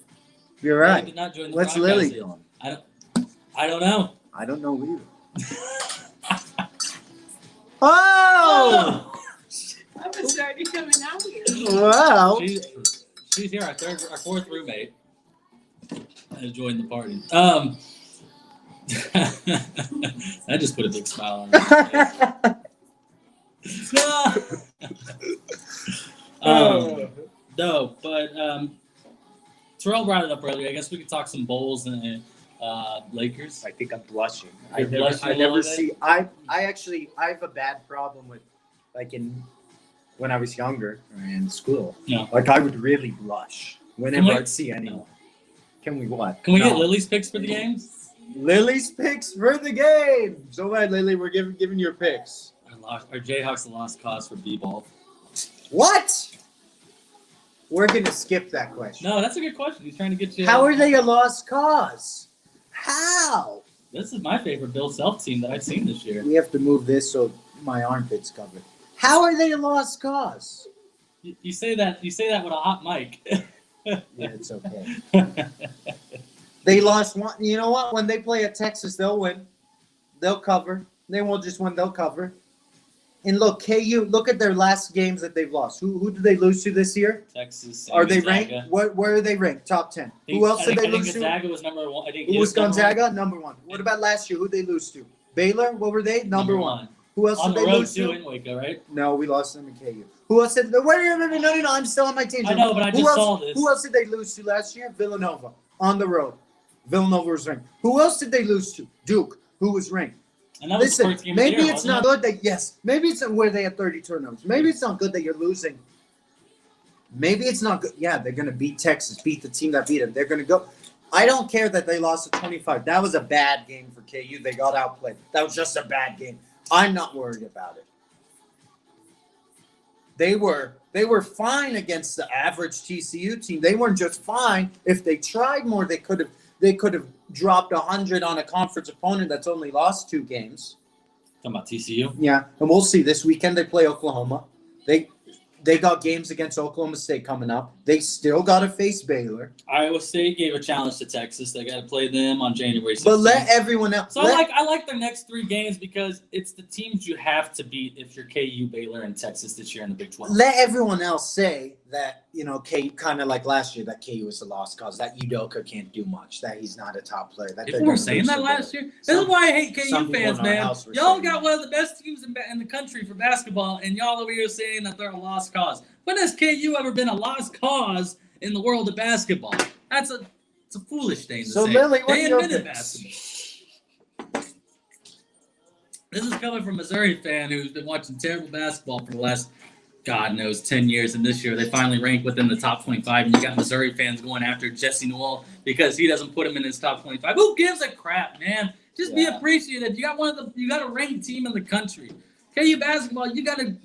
You're Lily right. did not join the What's broadcast. Lily doing? I don't know. I don't know either. Oh! I was already coming out here. Wow. She's here, our fourth roommate. Joined the party. I just put a big smile on her face. No, but Terrell brought it up earlier. I guess we could talk some Bulls and Lakers. I think I'm blushing. You're blushing a little bit? I have a bad problem with, like, when I was younger in school. No. Like, I would really blush whenever Can we- I'd see anyone. No. Can we what? Can we No. get Lily's picks for the games? Lily's picks for the game? So what, Lily? We're giving your picks. Our Jayhawks a lost cause for B-ball. What? We're going to skip that question. No, that's a good question. He's trying to get you. How are they a lost cause? How? This is my favorite Bill Self team that I've seen this year. We have to move this so my armpit's covered. How are they a lost cause? You say that with a hot mic. Yeah, it's okay. They lost one. You know what? When they play at Texas, they'll win. They'll cover. They won't just win. They'll cover. And look, KU. Look at their last games that they've lost. Who did they lose to this year? Texas. Are they Gonzaga. ranked? Where are they ranked? Top 10. Who else did they I think lose to? Gonzaga was number one. I think Who he was number one. Gonzaga? Number one. What about last year? Who did they lose to? Baylor. What were they? Number one. Who else On did the they road lose too to? in Waco, right? No, we lost them in KU. Who else did? Wait, no. I'm still on my tangent. I know, but I Who just else, saw this. Who else did they lose to last year? Villanova on the road. Villanova was ranked. Who else did they lose to? Duke, who was ranked. And that was the Listen, first game of the maybe year, it's wasn't not it? good that maybe it's where they had 30 turnovers. Maybe it's not good that you're losing. Maybe it's not good. Yeah, they're gonna beat Texas, beat the team that beat them. They're gonna go. I don't care that they lost to 25. That was a bad game for KU. They got outplayed. That was just a bad game. I'm not worried about it. They were fine against the average TCU team. They weren't just fine. If they tried more, they could have dropped 100 on a conference opponent that's only lost 2 games. Talking about TCU. Yeah, and we'll see. This weekend they play Oklahoma. They got games against Oklahoma State coming up. They still got to face Baylor. Iowa State gave a challenge to Texas. They got to play them on January 16th. But let everyone else. So I like their next 3 games because it's the teams you have to beat if you're KU, Baylor, and Texas this year in the Big 12. Let everyone else say that, KU, kind of like last year, that KU was the lost cause, that Udoka can't do much, that he's not a top player. That People were saying that last year. This is why I hate some KU people fans, in our man. house were Y'all saying got that. one of the best teams in the country for basketball, and y'all over here saying that they're a lost cause. When has KU ever been a lost cause in the world of basketball? It's a foolish thing to So, say. Lily, what They are your invented picks? basketball. This is coming from a Missouri fan who's been watching terrible basketball for the last, God knows, 10 years. And this year they finally ranked within the top 25. And you got Missouri fans going after Jesse Newell because he doesn't put him in his top 25. Who gives a crap, man? Just be Yeah. appreciative. You got a ranked team in the country. KU basketball, you got a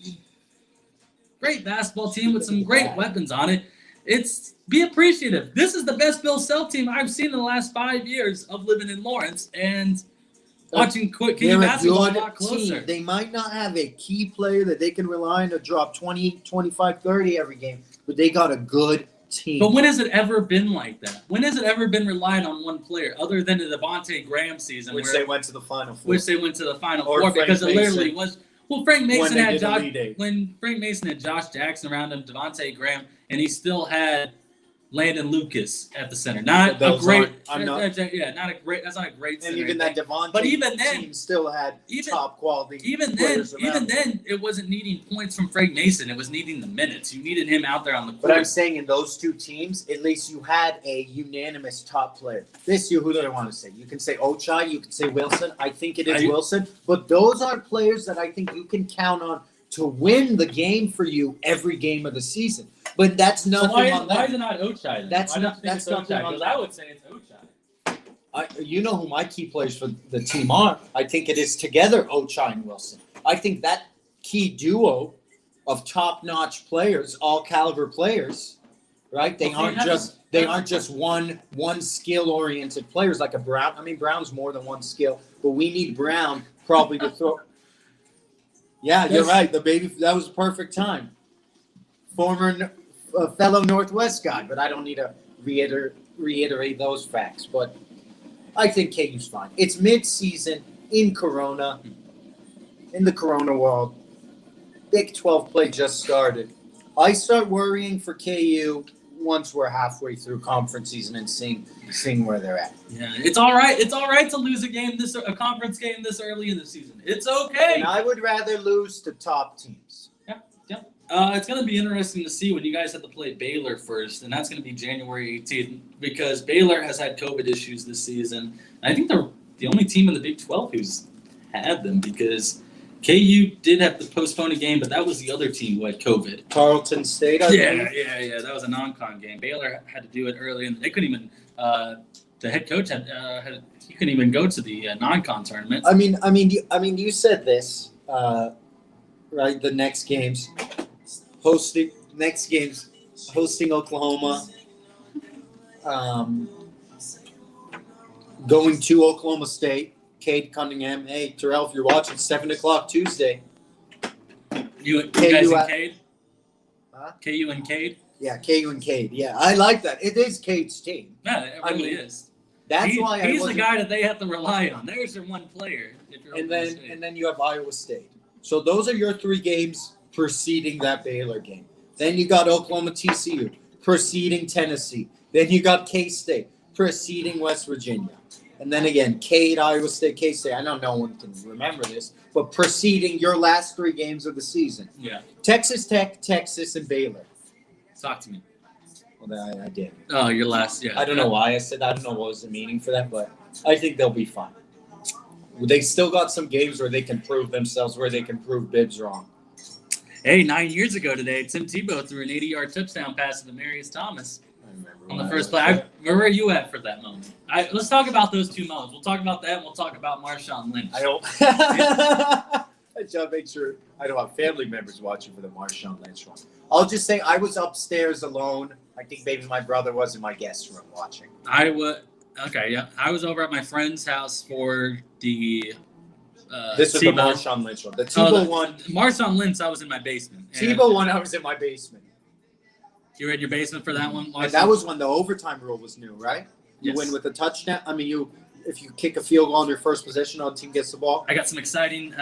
great basketball team with some great weapons on it. be appreciative. This is the best Bill Self team I've seen in the last 5 years of living in Lawrence and watching KU basketball a lot closer. They might not have a key player that they can rely on to drop 20, 25, 30 every game, but they got a good team. But when has it ever been like that? When has it ever been relied on one player other than the Devontae Graham season, which they went to the Final Four. which they went to the Final Or Four Frank because it literally Mason. was. Well, Frank When Mason they had did Josh. Elite Eight. When Frank Mason had Josh Jackson around him, Devontae Graham, and he still had Landon Lucas at the center. Not a Those great. aren't- I'm not- not a great. That's not a great. And center, even I that think. Devontae But even then- team still had even- top quality Even then, players around them. it wasn't needing points from Frank Mason. It was needing the minutes. You needed him out there on the But I'm court. saying in those two teams, at least you had a unanimous top player. This year, who do I want to say? You can say Ochai, you can say Wilson. I think it is Wilson. But those are players that I think you can count on to win the game for you every game of the season. But that's So nothing why on is that. it not Ochai? Then? That's why do you not- think that's it's Ochai? nothing on Because that. I would say it's Ochai. You know who my key players for the team are. I think it is together Ochai and Wilson. I think that key duo of top-notch players, all caliber players, right? They Okay, aren't that's- just one skill-oriented players like a Brown. I mean, Brown's more than one skill, but we need Brown probably to throw. Yeah, you're right. The baby, that was a perfect time. Former fellow Northwest guy, but I don't need to reiterate those facts. But I think KU's fine. It's mid-season in Corona, in the Corona world. Big 12 play just started. I start worrying for KU once we're halfway through conference season and seeing where they're at. Yeah, it's all right. It's all right to lose a conference game this early in the season. It's okay. And I would rather lose to top teams. It's going to be interesting to see when you guys have to play Baylor first, and that's going to be January 18th because Baylor has had COVID issues this season. And I think they're the only team in the Big 12 who's had them because KU did have to postpone a game, but that was the other team who had COVID. Tarleton State, I believe. Yeah. That was a non-con game. Baylor had to do it early, and they couldn't even. The head coach he couldn't even go to the non-con tournament. I mean, you said this, right? The next games, hosting Oklahoma, going to Oklahoma State. Cade Cunningham. Hey, Terrell, if you're watching, 7:00 Tuesday. You KU guys and at- Cade? Huh? KU and Cade? Yeah, KU and Cade. Yeah, I like that. It is Cade's team. Yeah, it I really mean, is. That's why I he's the wasn't- guy that they have to rely on. There's your one player. If you're And Oklahoma then State. and then you have Iowa State. So those are your three games preceding that Baylor game. Then you got Oklahoma TCU preceding Tennessee. Then you got K-State preceding West Virginia. And then again, Cade, Iowa State, K-State. I know no one can remember this, but preceding your last three games of the season. Yeah, Texas Tech, Texas, and Baylor. talk to me. Well, I did. Oh, your last, yeah. I don't know why I said that. I don't know what was the meaning for that, but I think they'll be fine. They still got some games where they can prove themselves, where they can prove Bibbs wrong. Hey, 9 years ago today, Tim Tebow threw an 80-yard touchdown pass to Demarius Thomas I remember on when the I first was play. there. Where were you at for that moment? Let's talk about those two moments. We'll talk about that, and we'll talk about Marshawn Lynch. I don't. I try to make sure I don't have family members watching for the Marshawn Lynch one. I'll just say I was upstairs alone. I think maybe my brother was in my guest room watching. I was over at my friend's house for the. This was the Tebow. Marshawn Lynch one. The Tebow one. Marshawn Lynch, I was in my basement. And Tebow one. I was in my basement. You were in your basement for that one? And that was when the overtime rule was new, right? You Yes. win with a touchdown. I mean, if you kick a field goal on your first possession, the team gets the ball. I got some exciting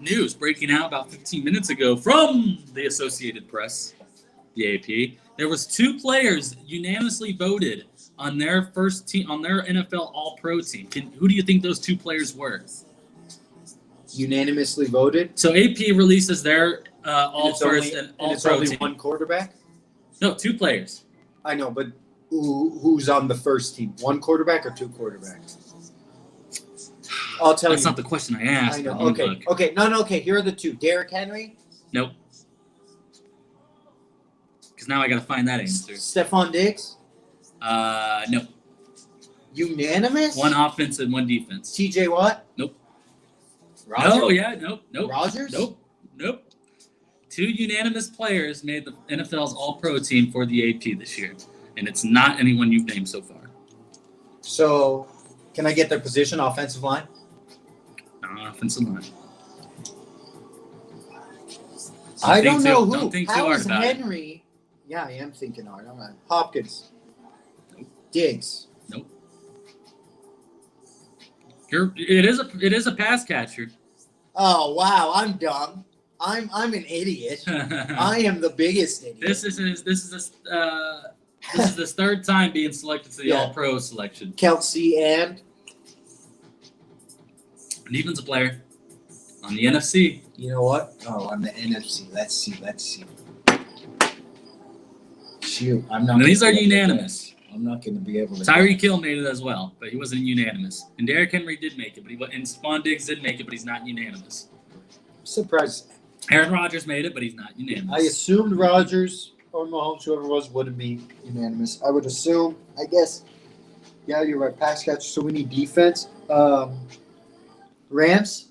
news breaking out about 15 minutes ago from the Associated Press, the AP. There was 2 players unanimously voted on their first team, on their NFL All-Pro team. Who do you think those 2 players were? Unanimously voted. So AP releases their And it's All-First only- and and it's All-Pro only team. one quarterback. No, 2 players. I know, but who's on the first team? One quarterback or 2 quarterbacks? I'll tell That's you. not the question I asked. I know. but Okay. look. Okay. No. Okay. Here are the 2. Derrick Henry. Nope. Because now I got to find that answer. Stephon Diggs. No. Unanimous. One offense and one defense. TJ Watt. Nope. Rodgers. No, yeah, nope. Rodgers. Nope. 2 unanimous players made the NFL's All-Pro team for the AP this year, and it's not anyone you've named so far. So, can I get their position? Offensive line? Offensive line. I don't know who. Don't think too How hard is about it. Henry? Yeah, I am thinking hard. I'm not. Hopkins. Diggs. It is a pass catcher. Oh wow, I'm dumb. I'm an idiot. I am the biggest idiot. This is his third time being selected to the Yeah. All-Pro selection. Kelsey and And Even's a player on the NFC. you know what? Oh, on the NFC. Let's see. Shoot, I'm not. And these gonna are be able to unanimous. guess. I'm not going to be able to. Tyreek Hill made it as well, but he wasn't unanimous. And Derrick Henry did make it, and Stephon Diggs did make it, but he's not unanimous. Surprised. Aaron Rodgers made it, but he's not unanimous. I assumed Rodgers or Mahomes, whoever it was, wouldn't be unanimous. I would assume. I guess. Yeah, you're right. Pass catcher. So we need defense. Rams.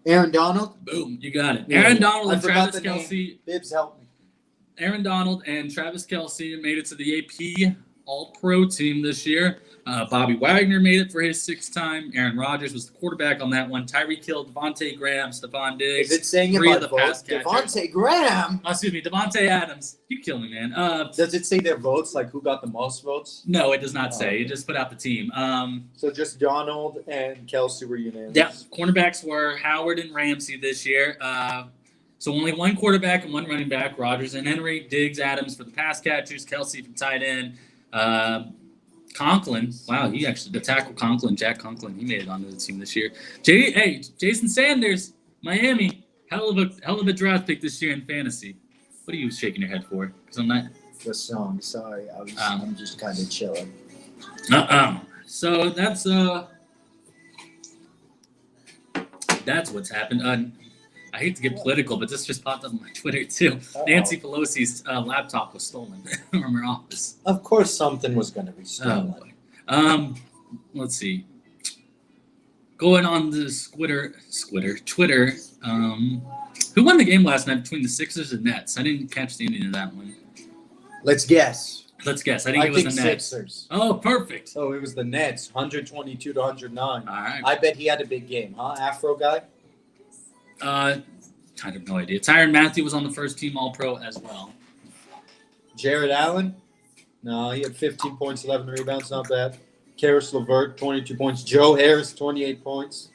Aaron Donald. Boom, you got it. Yeah. Aaron Donald I and forgot Travis the name. Kelsey. Bibbs, help me. Aaron Donald and Travis Kelsey made it to the AP All-Pro team this year. Bobby Wagner made it for his 6th time. Aaron Rodgers was the quarterback on that one. Tyreek Hill, Devontae Graham, Stephon Diggs. Is it saying three in of my the pass votes? catchers. Devontae Graham. Excuse me, Devontae Adams. You kill me, man. Does it say their votes? Like who got the most votes? No, it does not Oh, say. okay. It just put out the team. So just Donald and Kelsey were unanimous. Yeah, cornerbacks were Howard and Ramsey this year. So only one quarterback and one running back, Rodgers and Henry. Diggs, Adams for the pass catchers, Kelsey for tight end. Conklin, wow, he actually, the tackle Conklin, Jack Conklin, he made it onto the team this year. Jason Sanders, Miami, hell of a draft pick this year in fantasy. What are you shaking your head for? Because I'm not. The song. Sorry, I'm just kind of chilling. So that's what's happened. I hate to get political, but this just popped up on my Twitter too. Uh-oh. Nancy Pelosi's laptop was stolen from her office. Of course, something was going to be stolen. Boy. Let's see. Going on this Twitter. Who won the game last night between the Sixers and Nets? I didn't catch the ending of that one. Let's guess. Let's guess. I think I it was think the Nets. Sixers. Oh, perfect. So it was the Nets, 122 to 109. All right. I bet he had a big game, huh? Afro guy? I have no idea. Tyrann Mathieu was on the first team All-Pro as well. Jared Allen? No, he had 15 points, 11 rebounds. Not bad. Karis LeVert, 22 points. Joe Harris, 28 points.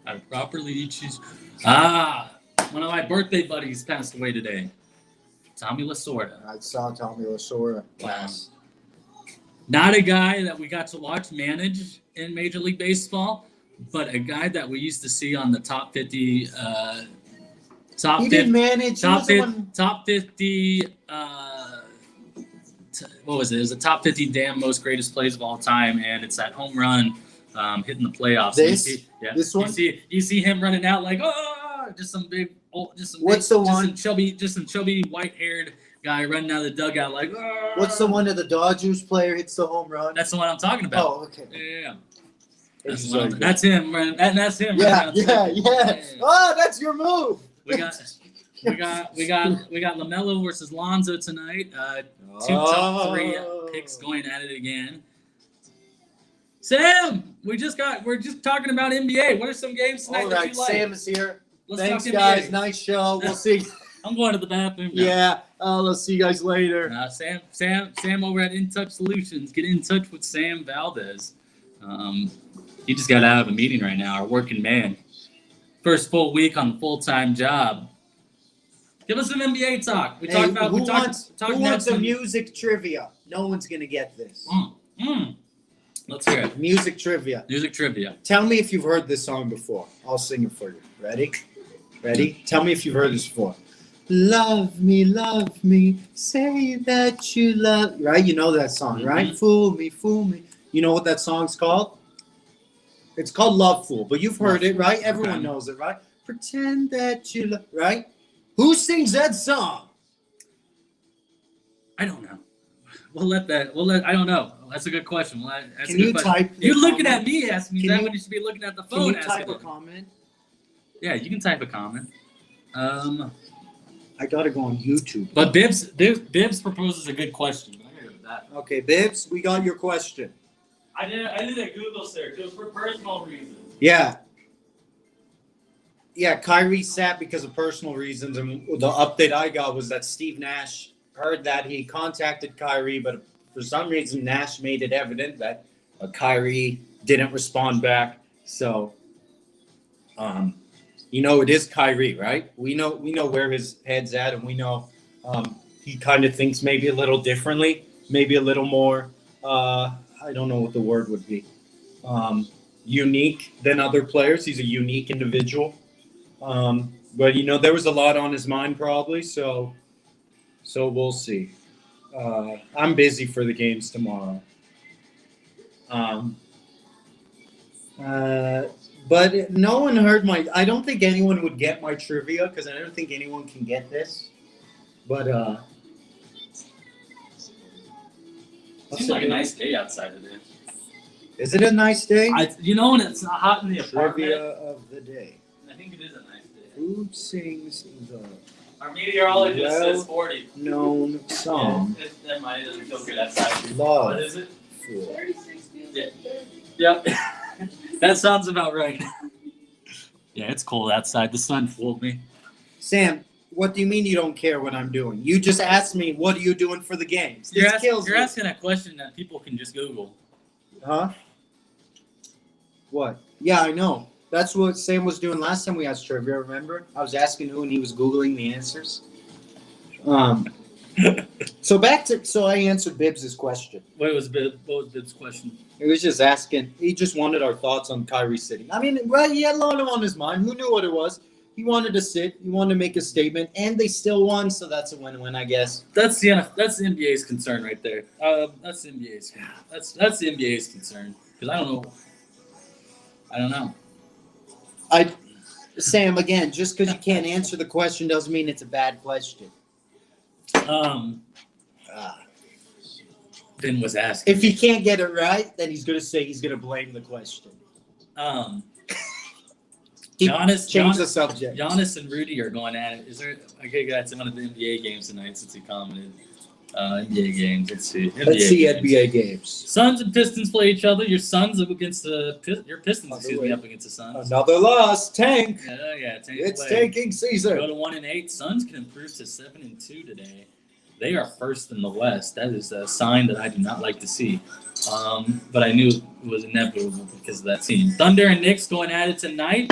I properly choose. One of my birthday buddies passed away today. Tommy Lasorda. I saw Tommy Lasorda last. Not a guy that we got to watch manage in Major League Baseball, but a guy that we used to see on the top 50. He didn't manage. Top 50. What was it? It was the top 50 damn most greatest plays of all time, and it's that home run hitting the playoffs. This one? You see him running out like just some big, chubby white-haired guy running out of the dugout like. Oh. What's the one that the Dodgers player hits the home run? That's the one I'm talking about. Oh, okay. Yeah. It's That's him. That's him. Yeah. Yeah. Oh, that's your move. We got LaMelo versus Lonzo tonight. Two top 3 picks going at it again. Sam, we're just talking about NBA. What are some games tonight All that right, you like? Sam is here. Let's Thanks, talk guys. NBA. Nice show. We'll see. I'm going to the bathroom now. Yeah. Let's see you guys later. Sam over at In Touch Solutions. Get in touch with Sam Valdez. He just got out of a meeting right now. Our working man. First full week on the full-time job. Give us some NBA talk. We talked about who wants Nets a and- music trivia? No one's gonna get this. Let's hear it. Music trivia. Music trivia. Tell me if you've heard this song before. I'll sing it for you. Ready? Ready? Tell me if you've heard this before. Love me, say that you love. Right? You know that song, right? Fool me. You know what that song's called? It's called Love Fool, but you've heard it, right? Everyone knows it, right? Pretend that you love, right? Who sings that song? I don't know. I don't know. That's a good question. Can you type? You're looking at me asking me Can that you- when you should be looking at the Can phone you type asking a it. comment? Yeah, you can type a comment. I gotta go on YouTube. But Bibbs proposes a good question. I gotta go with that. Okay, Bibbs, we got your question. I did a Google search. It was for personal reasons. Yeah. Yeah, Kyrie sat because of personal reasons, and the update I got was that Steve Nash heard that he contacted Kyrie, but for some reason Nash made it evident that Kyrie didn't respond back. So, it is Kyrie, right? We know where his head's at, and we know he kind of thinks maybe a little differently, maybe a little more. I don't know what the word would be. Unique than other players. He's a unique individual. But there was a lot on his mind probably, so we'll see. I'm busy for the games tomorrow. But no one heard I don't think anyone would get my trivia because I don't think anyone can get this. But Seems like a nice day outside today. is it a nice day? And it's not hot in the apartment. Trivia of the day. I think it is a nice day. Who sings the Our meteorologist Well- says 40. known song That might doesn't feel good outside. Love What is it? Fool? 36 feels Yeah. good. Yep. That sounds about right. Yeah, it's cold outside. The sun fooled me. Sam, what do you mean you don't care what I'm doing? You just asked me, what are you doing for the games? This kills You're me. asking a question that people can just Google. Huh? What? Yeah, I know. That's what Sam was doing last time we asked trivia, remember? I was asking who and he was Googling the answers. So I answered Bibbs' question. What was Bib's question? He was just asking, he just wanted our thoughts on Kyrie sitting. I mean, well, he had a lot on his mind. Who knew what it was? He wanted to sit, he wanted to make a statement, and they still won, so that's a win-win, I guess. That's the NBA's concern right there. That's the NBA's. That's the NBA's concern because I don't know. Sam, again, just because you can't answer the question doesn't mean it's a bad question. Ben was asking. If he can't get it right, then he's going to say he's going to blame the question. Change the subject. Giannis and Rudy are going at it. Is there? Okay, guys, one of the NBA games tonight since he commented. NBA games. Let's see. NBA games. Suns and Pistons play each other. Your Suns up against your Pistons. Up against the Suns. Another loss. Tank. Yeah. Tank It's play. tanking season. Go to 1-8. Suns can improve to 7-2 today. They are first in the West. That is a sign that I do not like to see. But I knew it was inevitable because of that team. Thunder and Knicks going at it tonight.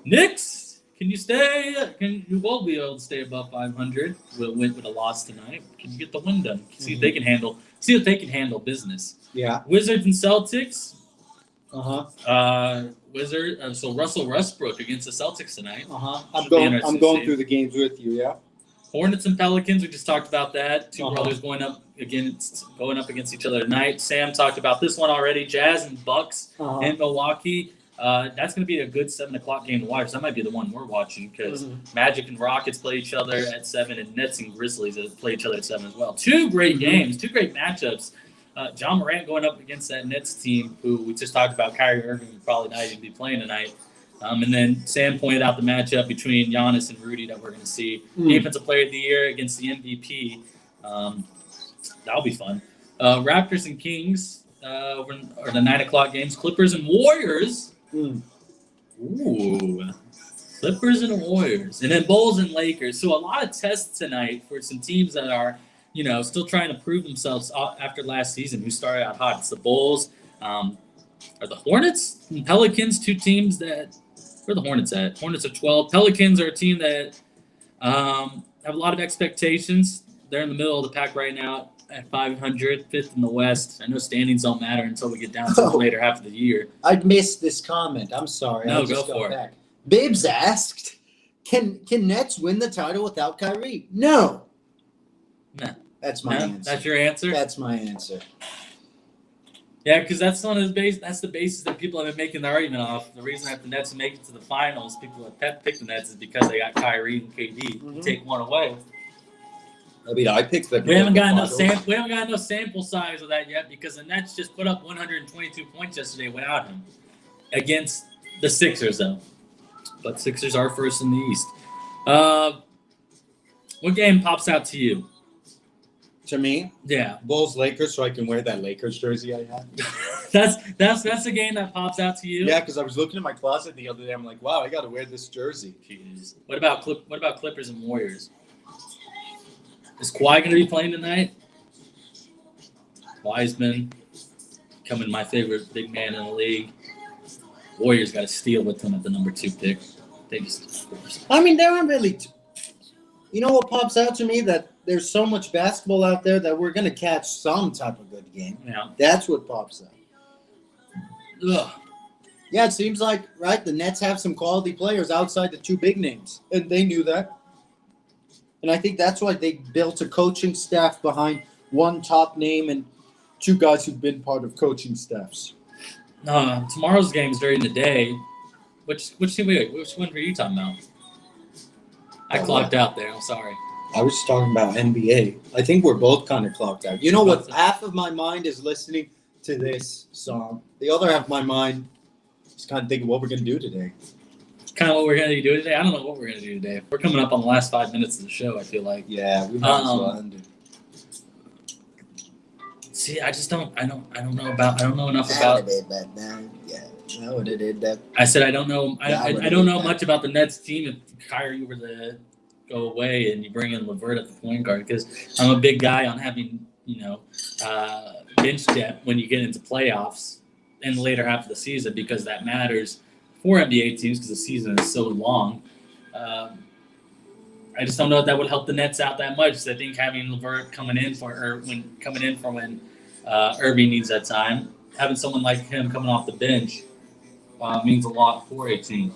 Knicks, can you stay? You won't be able to stay above 500 with a loss tonight. Can you get the win done? See if they can handle. See if they can handle business. Yeah. Wizards and Celtics. Uh-huh. So Russell Westbrook against the Celtics tonight. Uh-huh. Should be interesting I'm to going see. through the games with you, yeah? Hornets and Pelicans, we just talked about that. Two Uh-huh. brothers going up against each other tonight. Sam talked about this one already. Jazz and Bucks Uh-huh. in Milwaukee. That's going to be a good 7:00 game to watch. That might be the one we're watching because Magic and Rockets play each other at 7, and Nets and Grizzlies play each other at 7 as well. Two great games, two great matchups. John Morant going up against that Nets team, who we just talked about. Kyrie Irving would probably not even be playing tonight. And then Sam pointed out the matchup between Giannis and Rudy that we're going to see. Defensive Player of the Year against the MVP. That'll be fun. Raptors and Kings are the 9:00 games. Clippers and Warriors. Ooh. Clippers and Warriors. And then Bulls and Lakers. So a lot of tests tonight for some teams that are, still trying to prove themselves after last season, who started out hot. It's the Bulls. Are the Hornets and Pelicans two teams that – where are the Hornets at? Hornets are 12. Pelicans are a team that have a lot of expectations. They're in the middle of the pack right now at 500, fifth in the West. I know standings don't matter until we get down to the later half of the year. I missed this comment. I'm sorry. No, I just go for it. back. Bibbs asked, can Nets win the title without Kyrie? No. No. That's my No? answer. That's your answer? That's my answer. Yeah, because that's one of the basis. That's the basis that people have been making the argument off. The reason that the Nets make it to the finals, people have picked the Nets, is because they got Kyrie and KD. Mhm. Take one away. I mean, I picked them. We haven't got enough sample size of that yet because the Nets just put up 122 points yesterday without him against the Sixers, though. but Sixers are first in the East. What game pops out to you? To me, Yeah, Bulls Lakers, so I can wear that Lakers jersey I had. that's the game that pops out to you. Yeah, because I was looking in my closet the other day. I'm like, wow, I got to wear this jersey. Jeez. What about Clippers and Warriors? Is Kawhi going to be playing tonight? Wiseman, becoming my favorite big man in the league. Warriors got to steal with him at the number 2 pick. They just, of course. I mean, there aren't really. You know what pops out to me? That there's so much basketball out there that we're gonna catch some type of good game. Yeah. That's what pops out. Ugh. Yeah, it seems like right. The Nets have some quality players outside the 2 big names, and they knew that. And I think that's why they built a coaching staff behind one top name and 2 guys who've been part of coaching staffs. Tomorrow's game is during the day. Which one were you talking about? I clocked out there. I'm sorry. I was talking about NBA. I think we're both kind of clocked out. You know what? Half of my mind is listening to this song. The other half of my mind is kind of thinking what we're going to do today. Kind of what we're gonna do today. I don't know what we're gonna do today. We're coming up on the last 5 minutes of the show. I feel like. Yeah, we might as well end it. See, I don't know enough about. I said I don't know. I don't know much about the Nets team. If Kyrie were to go away and you bring in LeVert at the point guard, because I'm a big guy on having bench depth when you get into playoffs in the later half of the season, because that matters for NBA teams because the season is so long. I just don't know if that would help the Nets out that much. So I think having LeVert coming in for when Irving needs that time, having someone like him coming off the bench means a lot for a team.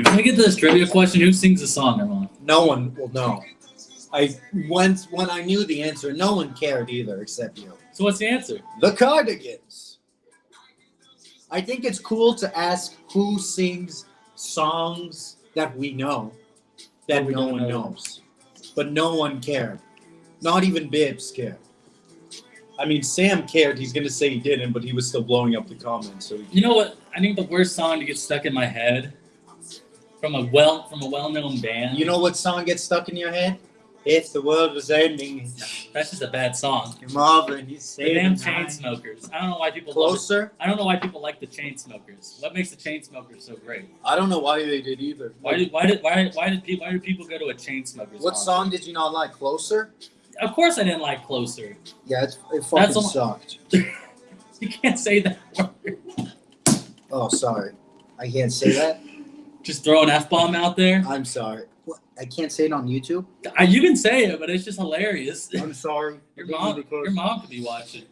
Can we get to this trivia question? Who sings the song, Armand? No one will know. When I knew the answer, no one cared either except you. So what's the answer? The Cardigans. I think it's cool to ask who sings songs that we know that we no don't one know. knows. But no one cared. Not even Bibbs cared. I mean, Sam cared. He's going to say he didn't, but he was still blowing up the comments. So You know what? I think the worst song to get stuck in my head from a well-known band. You know what song gets stuck in your head? If the world was ending. That's just a bad song. Marvin, he's The damn saying Chainsmokers. I don't know why people love it. Closer. I don't know why people like the Chainsmokers. What makes the Chainsmokers so great? I don't know why they did either. Why do people go to a Chainsmokers? What song did you not like? Closer? Of course, I didn't like Closer. Yeah, it That's fucking all- sucked. You can't say that word. Oh, sorry. I can't say that. Just throw an F-bomb out there. I'm sorry. What? I can't say it on YouTube? You can say it, but it's just hilarious. I'm sorry. Your mom could be watching.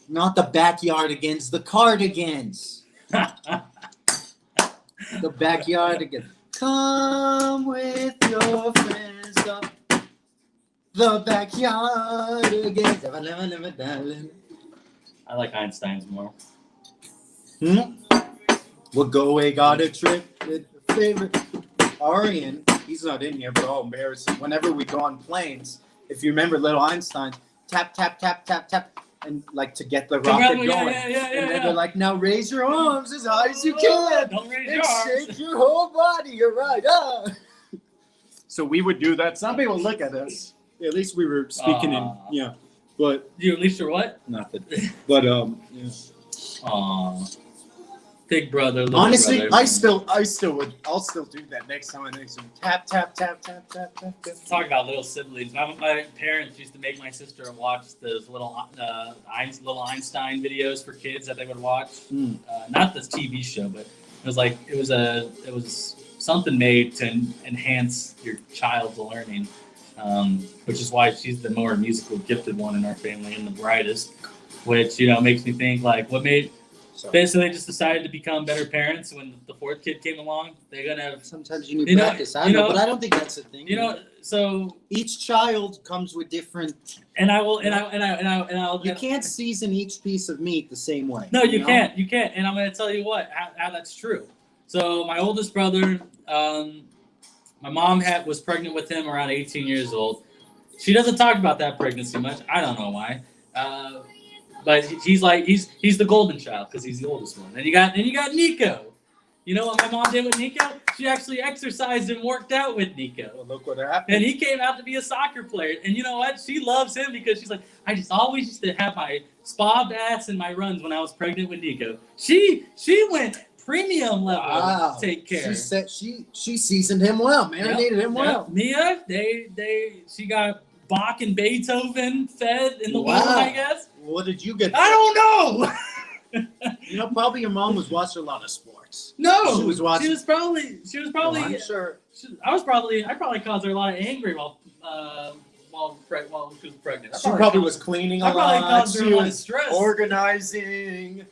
Not the Backyardigans, the Cardigans. The Backyardigans. Come with your friends. The Backyardigans. I like Einstein's more. We'll go away, got a trip with a favorite. Arian, he's not in here, but oh, embarrassing. Whenever we go on planes, if you remember Little Einstein, tap, tap, tap, tap, tap, and like to get the rocket going. And then they're like, now raise your arms as high as you can. Don't raise And your arms. shake your whole body. You're right. Ah. So we would do that. Some people look at us. At least we were speaking but You at least you're what? nothing. But yeah. Aw. Big brother, little Honestly, brother. I'll still do that next time I next time. Tap, tap, tap, tap, tap, tap, tap. Talk about little siblings. My parents used to make my sister watch those little Einstein videos for kids that they would watch. Not this TV show, but it was something made to enhance your child's learning, which is why she's the more musical gifted one in our family and the brightest. Which makes me think like what made. Basically, they just decided to become better parents when the fourth kid came along. They're gonna have. Sometimes you need practice. I know, but I don't think that's the thing. So each child comes with different. and I'll. You can't season each piece of meat the same way. No, you can't. You can't. And I'm gonna tell you how that's true. So my oldest brother, my mom was pregnant with him around 18 years old. She doesn't talk about that pregnancy much. I don't know why. But he's like he's the golden child because he's the oldest one. And you got Nico. You know what my mom did with Nico? She actually exercised and worked out with Nico. Well, look what happened. And he came out to be a soccer player. And you know what? She loves him because she's like, I just always used to have my spa baths and my runs when I was pregnant with Nico. She went premium level Wow. to take care. She said she seasoned him well, marinated him well. Mia, she got Bach and Beethoven fed in the Wow. womb, I guess. What did you get? I don't know. You know, probably your mom was watching a lot of sports. No, She was watching- She was probably. Well, I'm sure. I probably caused her a lot of angry while she was pregnant. She probably was cleaning a I probably lot. caused her She a lot of was stress. organizing.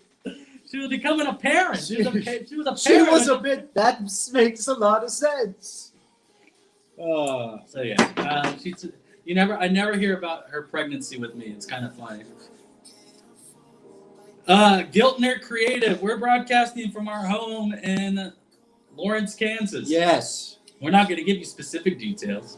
She was becoming a parent. She was a parent. She was a bit. That makes a lot of sense. So yeah, I never hear about her pregnancy with me. It's kind of funny. Giltner Creative. We're broadcasting from our home in Lawrence, Kansas. Yes. We're not going to give you specific details,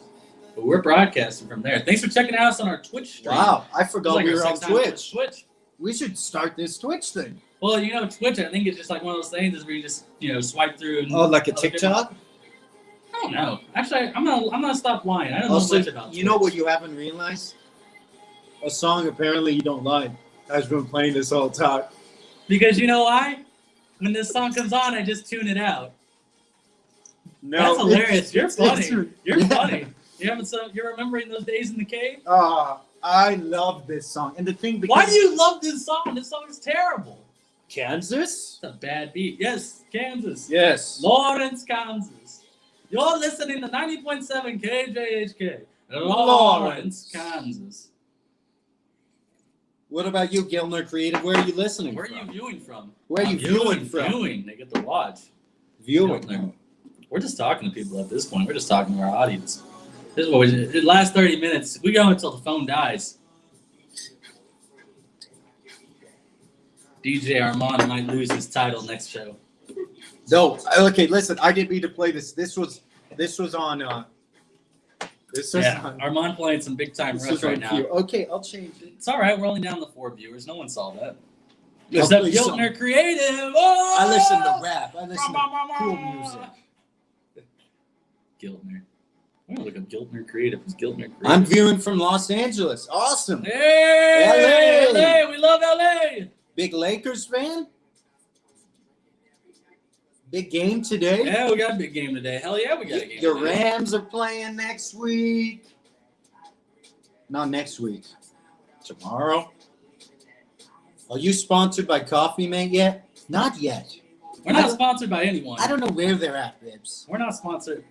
but we're broadcasting from there. Thanks for checking out us on our Twitch stream. Wow, I This is forgot like we our were on sixth time on Twitch. Twitch. We should start this Twitch thing. Well, Twitch, I think it's just like one of those things is where you just, swipe through. And Oh, like a other people- TikTok? I don't know. Actually, I'm gonna stop lying. I don't Also, know much about. you know what Twitch. you haven't realized? A song apparently you don't like has been playing this whole time. Because you know why? When this song comes on, I just tune it out. No, That's hilarious. You're funny. You're yeah. funny. You're remembering those days in the cave? I love this song. And the thing because Why do you love this song? This song is terrible. Kansas? It's a bad beat. Yes, Kansas. Yes. Lawrence, Kansas. You're listening to 90.7 KJHK. Lawrence, Lawrence. Kansas. What about you, Gilner Creative? Where are you listening Where are from? you viewing from? Where are you viewing from? Viewing. They get to watch. Viewing. We're just talking to people at this point. We're just talking to our audience. This is what we did. The last 30 minutes, we go until the phone dies. DJ Armand might lose his title next show. No, okay, listen, I didn't mean to play this. This was on Yeah, Armand playing some big time this rush was right on now. cue. Okay, I'll change it. It's all right. We're only down to 4 viewers. No one saw that. I'll Except play some. Giltner Creative. Oh! I listen to rap. I listen to cool music. Giltner. I'm gonna look up Giltner Creative. Who's Giltner Creative? I'm viewing from Los Angeles. Awesome. Hey, LA. LA. We love LA. Big Lakers fan? Big game today? Yeah, we got a big game today. Hell yeah, we got a game The today. Rams are playing next week. Not next week. Tomorrow. Are you sponsored by Coffee Mate yet? Not yet. We're not sponsored by anyone. I don't know where they're at, Bibs. We're not sponsored.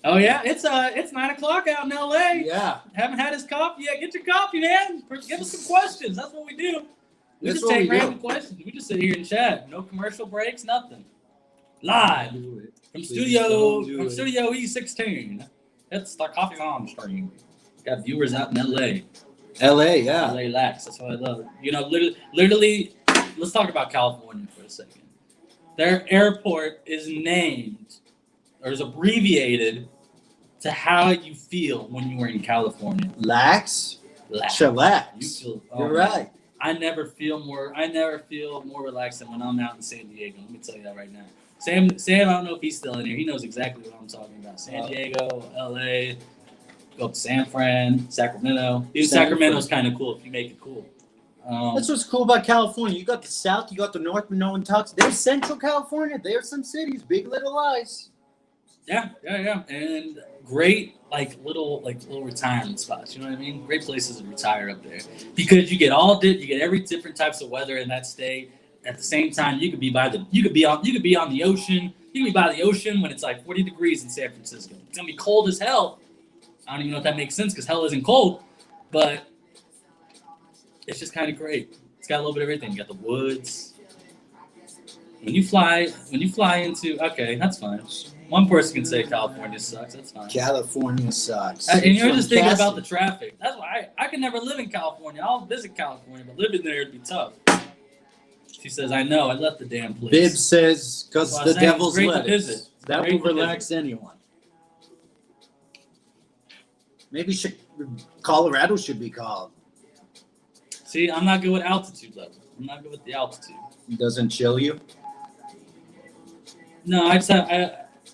Oh yeah, it's 9:00 out in LA. Yeah. Haven't had his coffee yet. Get your coffee, man. Give us some questions. That's what we do. We That's just what take we do. random questions. We just sit here and chat. No commercial breaks, nothing. Live from Please studio don't do from it. Studio E16. It's the Coffee On stream. Got viewers out in LA. LA, yeah. LA Lax. That's what I love. Literally, let's talk about California for a second. Their airport is named or is abbreviated to how you feel when you were in California. Lax. Lax. Chillax. You feel. You're man. right. I never feel more relaxed than when I'm out in San Diego. Let me tell you that right now. Sam, I don't know if he's still in here. He knows exactly what I'm talking about. San Diego, LA, go up to San Fran, Sacramento. Dude, San Sacramento's kind of cool if you make it cool. That's what's cool about California. You got the South, you got the North, but no one talks. There's Central California. There's some cities, Big Little Lies. Yeah, and great little retirement spots. You know what I mean? Great places to retire up there because you get every different types of weather in that state. At the same time, you could be on the ocean. You could be by the ocean when it's like 40 degrees in San Francisco. It's gonna be cold as hell. I don't even know if that makes sense because hell isn't cold, but it's just kind of great. It's got a little bit of everything. You got the woods. When you fly into that's fine. One person can say California sucks. That's fine. California sucks. And you're It's just thinking fantastic. about the traffic. That's why I could never live in California. I'll visit California, but living there would be tough. She says, "I know. I left the damn place." Bib says, because Well, the I'm saying it's devil's great to lettuce. visit. That Great will to relax anyone. Maybe Colorado should be called. See, I'm not good with altitude level. I'm not good with the altitude. It doesn't chill you. No, I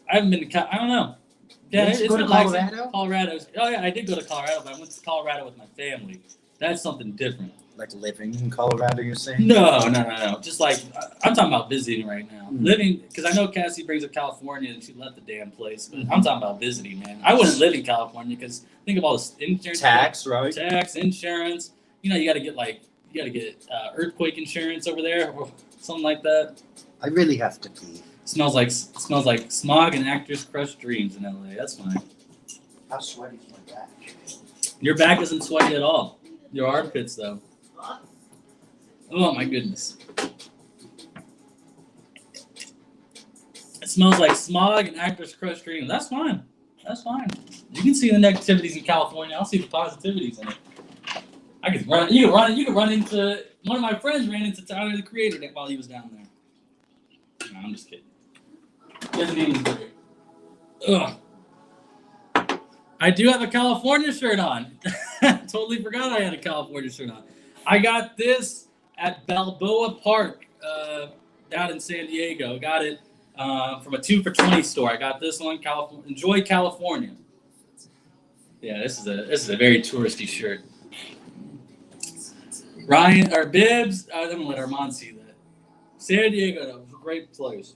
haven't been to. I don't know. Yeah, Didn't you it's go to relaxing. Colorado? Colorado. Oh yeah, I did go to Colorado, but I went to Colorado with my family. That's something different. Like living in Colorado, you're saying? No. Just like I'm talking about visiting right now. Mm. Living, because I know Cassie brings up California and she left the damn place. But I'm talking about visiting, man. I wouldn't live in California because think of all the insurance, Tax, right? tax, insurance. You know, you got to get earthquake insurance over there or something like that. I really have to pee. Smells like smog and actors' crushed dreams in LA. That's fine. How sweaty is my back? Your back isn't sweaty at all. Your armpits, though. Oh my goodness. It smells like smog and actors' crushed dreams. That's fine. That's fine. You can see the negativities in California. I'll see the positivities in it. I could run. You could run into one of my friends. Ran into Tyler the Creator while he was down there. No, I'm just kidding. Doesn't even great. Ugh. I do have a California shirt on. Totally forgot I had a California shirt on. I got this at Balboa Park down in San Diego. Got it from a 2 for $20 store. I got this one, California. Enjoy California. Yeah, this is a very touristy shirt. Ryan or Bibbs, I'm gonna let Armand see that. San Diego, that was a great place.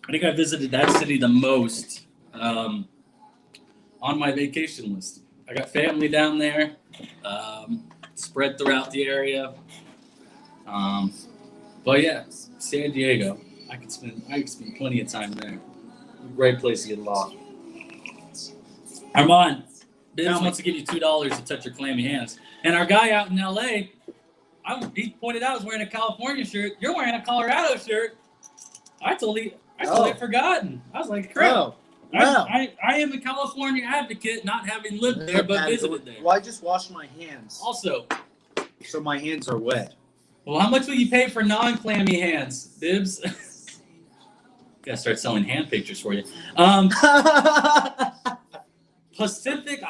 I think I visited that city the most on my vacation list. I got family down there, spread throughout the area. But yeah, San Diego. I could spend plenty of time there. Great place to get lost. Armand, Bibbs wants to give you $2 to touch your clammy hands. And our guy out in LA, he pointed out, was wearing a California shirt. You're wearing a Colorado shirt. I totally forgotten. I was like, crap. Oh, wow. I am a California advocate, not having lived there, but visited there. Well, I just washed my hands, Also, so my hands are wet. well, how much will you pay for non-clammy hands, Bibbs? Gotta start selling hand pictures for you. Pacific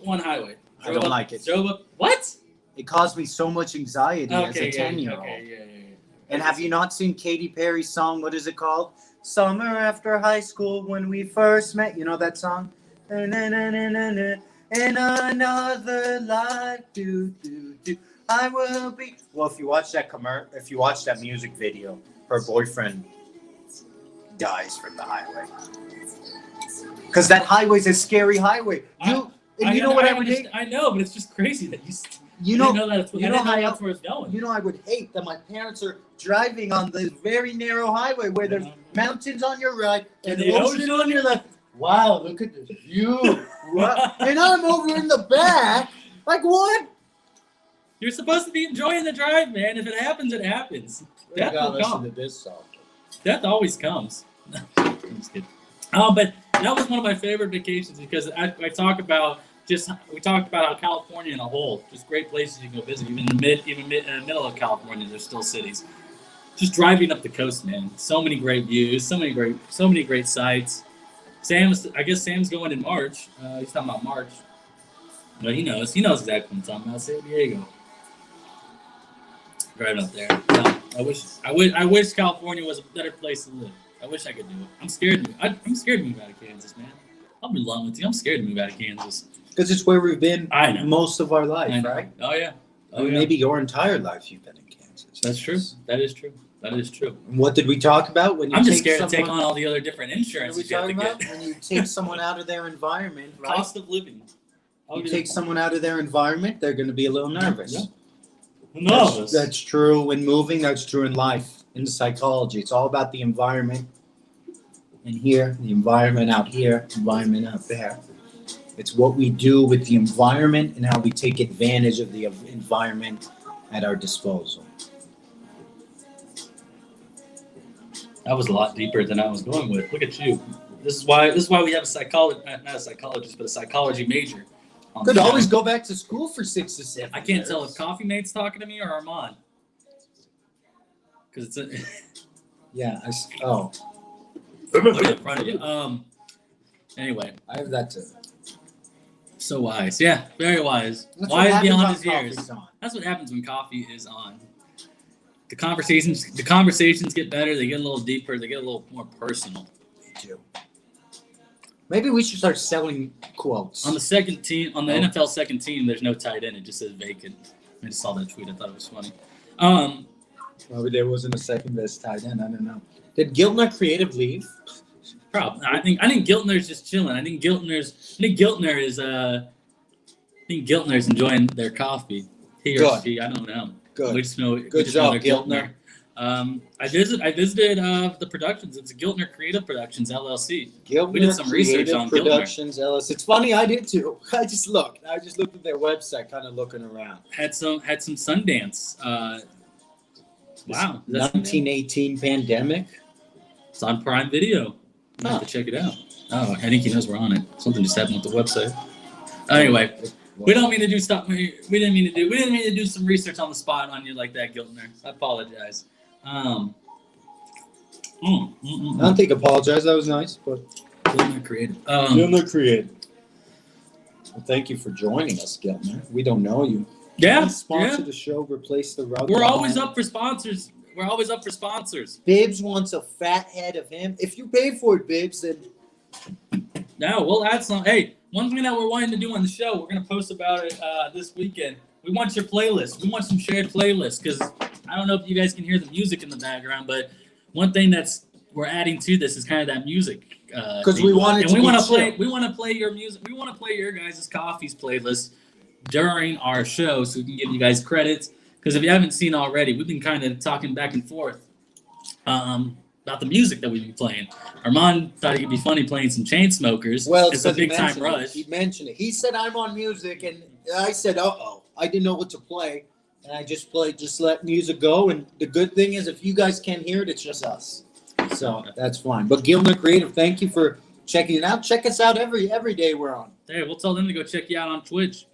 One Highway. I don't like it. Drove up. What? It caused me so much anxiety as a 10-year-old. Okay, yeah. And have you not seen Katy Perry's song? What is it called? Summer after high school when we first met. You know that song? In another life, do. I will be. Well, if you watch that music video, her boyfriend dies from the highway. Because that highway's a scary highway. You know what I would hate? I know, but it's just crazy that You know that's where it's going. You know, I would hate that my parents are driving on this very narrow highway where there's mountains on your right and the ocean on your left. Wow, look at this view. Wow. And I'm over in the back. Like, what? You're supposed to be enjoying the drive, man. If it happens, it happens. Death will come. to this song. Death always comes. I'm just kidding. Oh, but that was one of my favorite vacations because we talked about how California in a whole, just great places you can go visit. Even in the middle of California, there's still cities. Just driving up the coast, man. So many great views, so many great sights. I guess Sam's going in March. He's talking about March, but he knows exactly what I'm talking about. San Diego. Driving up there. No, I wish California was a better place to live. I wish I could do it. I'm scared to move out of Kansas, man. I'll be blunt with you. I'm scared to move out of Kansas. Because it's where we've been I know. most of our life, right? Oh yeah. Maybe your entire life you've been in Kansas. That's true. That is true. And what did we talk about when you I'm just take scared to take someone- on all the other different What are we insurances you have to talking about? get. When you take someone out of their environment, right? Cost of living. You take someone out of their environment, they're going to be a little nervous. Yeah. No. That's true in moving. That's true in life, in psychology. It's all about the environment. In here, the environment out here, environment out there. It's what we do with the environment and how we take advantage of the environment at our disposal. That was a lot deeper than I was going with. Look at you. This is why we have not a psychologist, but a psychology major. Could always go back to school for 6 to 7 I can't tell if Coffee Mate's talking to me or Armand. Because it's Yeah. in front of you. Anyway, I have that too. So wise. Yeah, very wise. That's what Wise happens beyond on his years. Coffee's On. That's what happens when coffee is on. The conversations get better. They get a little deeper. They get a little more personal. Me too. Maybe we should start selling quotes. On the second team, on the Oh. NFL second team, there's no tight end. It just says vacant. I just saw that tweet. I thought it was funny. Maybe there wasn't a second best tight end. I don't know. Did Giltner Creative leave? Probably. I think Giltner's just chilling. I think Giltner is enjoying their coffee. He or Good. she, I don't know. Good. We just know. Good we just know job, they're Giltner. I visited the productions. It's Giltner Creative Productions LLC. Giltner We did some research Creative on Giltner. Productions LLC. It's funny, I did too. I just looked at their website, kind of looking around. Had some Sundance. Wow, is that Sundance? 1918 pandemic. It's on Prime Video. You have to check it out. Oh, I think he knows we're on it. Something just happened with the website. Anyway, we don't mean to do stuff. We didn't mean to do some research on the spot on you like that, Giltner. I apologize. I don't think apologize. That was nice, but Giltner Creative. Giltner Creative. Well, thank you for joining us, Giltner. We don't know you. Yeah, Sponsor yeah. the show. Replace the rug. We're always behind. up for sponsors. We're always up for sponsors. Bibbs wants a fat head of him. If you pay for it, Bibbs, then Now we'll add some. Hey, one thing that we're wanting to do on the show, we're gonna post about it this weekend. We want your playlist. We want some shared playlists because I don't know if you guys can hear the music in the background, but one thing we're adding to this is kind of that music. because we want it and to we be want to chill. play. We want to play your music. We want to play your guys' coffees playlist during our show, so we can give you guys credits. Because if you haven't seen already, we've been kind of talking back and forth about the music that we've been playing. Armand thought it'd be funny playing some Chainsmokers. Well, it's a because he big time mentioned it. rush. He mentioned it. He said I'm on music, and I said, "Uh-oh." I didn't know what to play, and I just let music go. And the good thing is, if you guys can't hear it, it's just us, so that's fine. But Giltner Creative, thank you for checking it out. Check us out every day we're on. Hey, we'll tell them to go check you out on Twitch.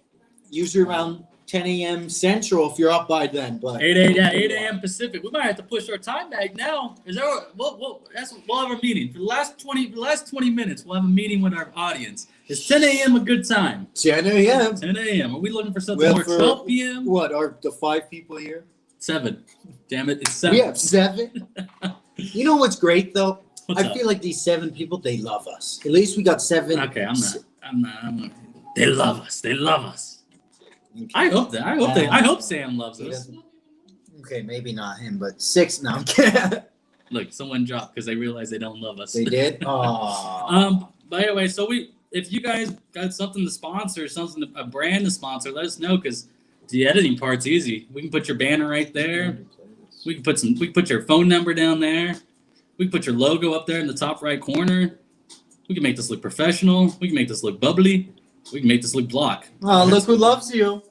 Usually around 10 a.m. Central if you're up by then. But 8 a.m. Pacific. We might have to push our time back now. We'll have a meeting for the last 20 minutes. We'll have a meeting with our audience. Is 10 a.m. a good time? 10 a.m. 10 a.m. Are we looking for something Well, more? for- 12 p.m. What are the 5 people here? 7. Damn it, it's 7. We have 7. You know what's great though? What's I up? feel like these 7 people, they love us. At least we got 7. Okay, I'm not. They love us. They love us. Okay. I hope Sam loves He us. doesn't- Okay, maybe not him, but 6 now. Look, someone dropped because they realized they don't love us. They did. Oh. By the way, so if you guys got something to sponsor, a brand to sponsor, let us know because the editing part's easy. We can put your banner right there. We can put your phone number down there. We can put your logo up there in the top right corner. We can make this look professional. We can make this look bubbly. We can make this look block. Oh, look who loves you.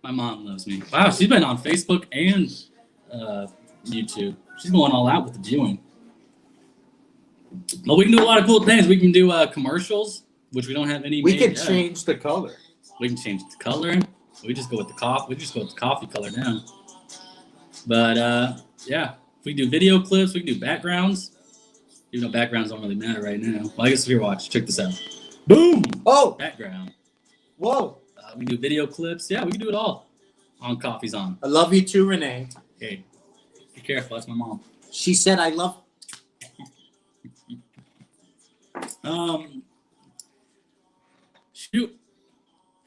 My mom loves me. Wow, she's been on Facebook and YouTube. She's going all out with the viewing. Well, we can do a lot of cool things. We can do commercials, which we don't have any. We made can yet. change the color. We can change the color. We just go with the coffee. We just go with the coffee color now. But yeah, if we do video clips, we can do backgrounds. Even though backgrounds don't really matter right now. Well, I guess if you're watching, check this out. Boom! Oh, Background. whoa. We do video clips. Yeah, we can do it all on Coffee's On. I love you too, Renee. Hey, be careful. That's my mom. She said I love. Shoot.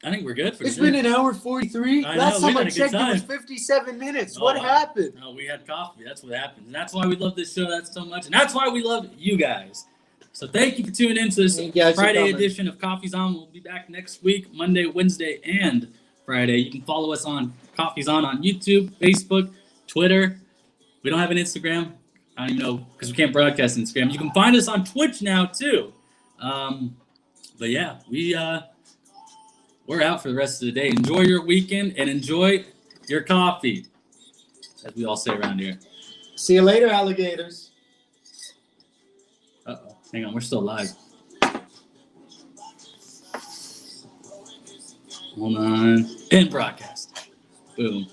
I think we're good for It's today. been an hour 43. I Last know, we time I had a good checked, it was time. 57 minutes. Oh, What wow. happened? No, we had coffee. That's what happens. And that's why we love this show that's so much. And that's why we love you guys. So thank you for tuning in to this Thank you guys for Friday coming. edition of Coffee's On. We'll be back next week, Monday, Wednesday, and Friday. You can follow us on Coffee's On YouTube, Facebook, Twitter. We don't have an Instagram. I don't even know because we can't broadcast Instagram. You can find us on Twitch now too. But yeah, we're out for the rest of the day. Enjoy your weekend and enjoy your coffee, as we all say around here. See you later, alligators. Uh-oh. Hang on, we're still live. Hold on. End broadcast. Boom.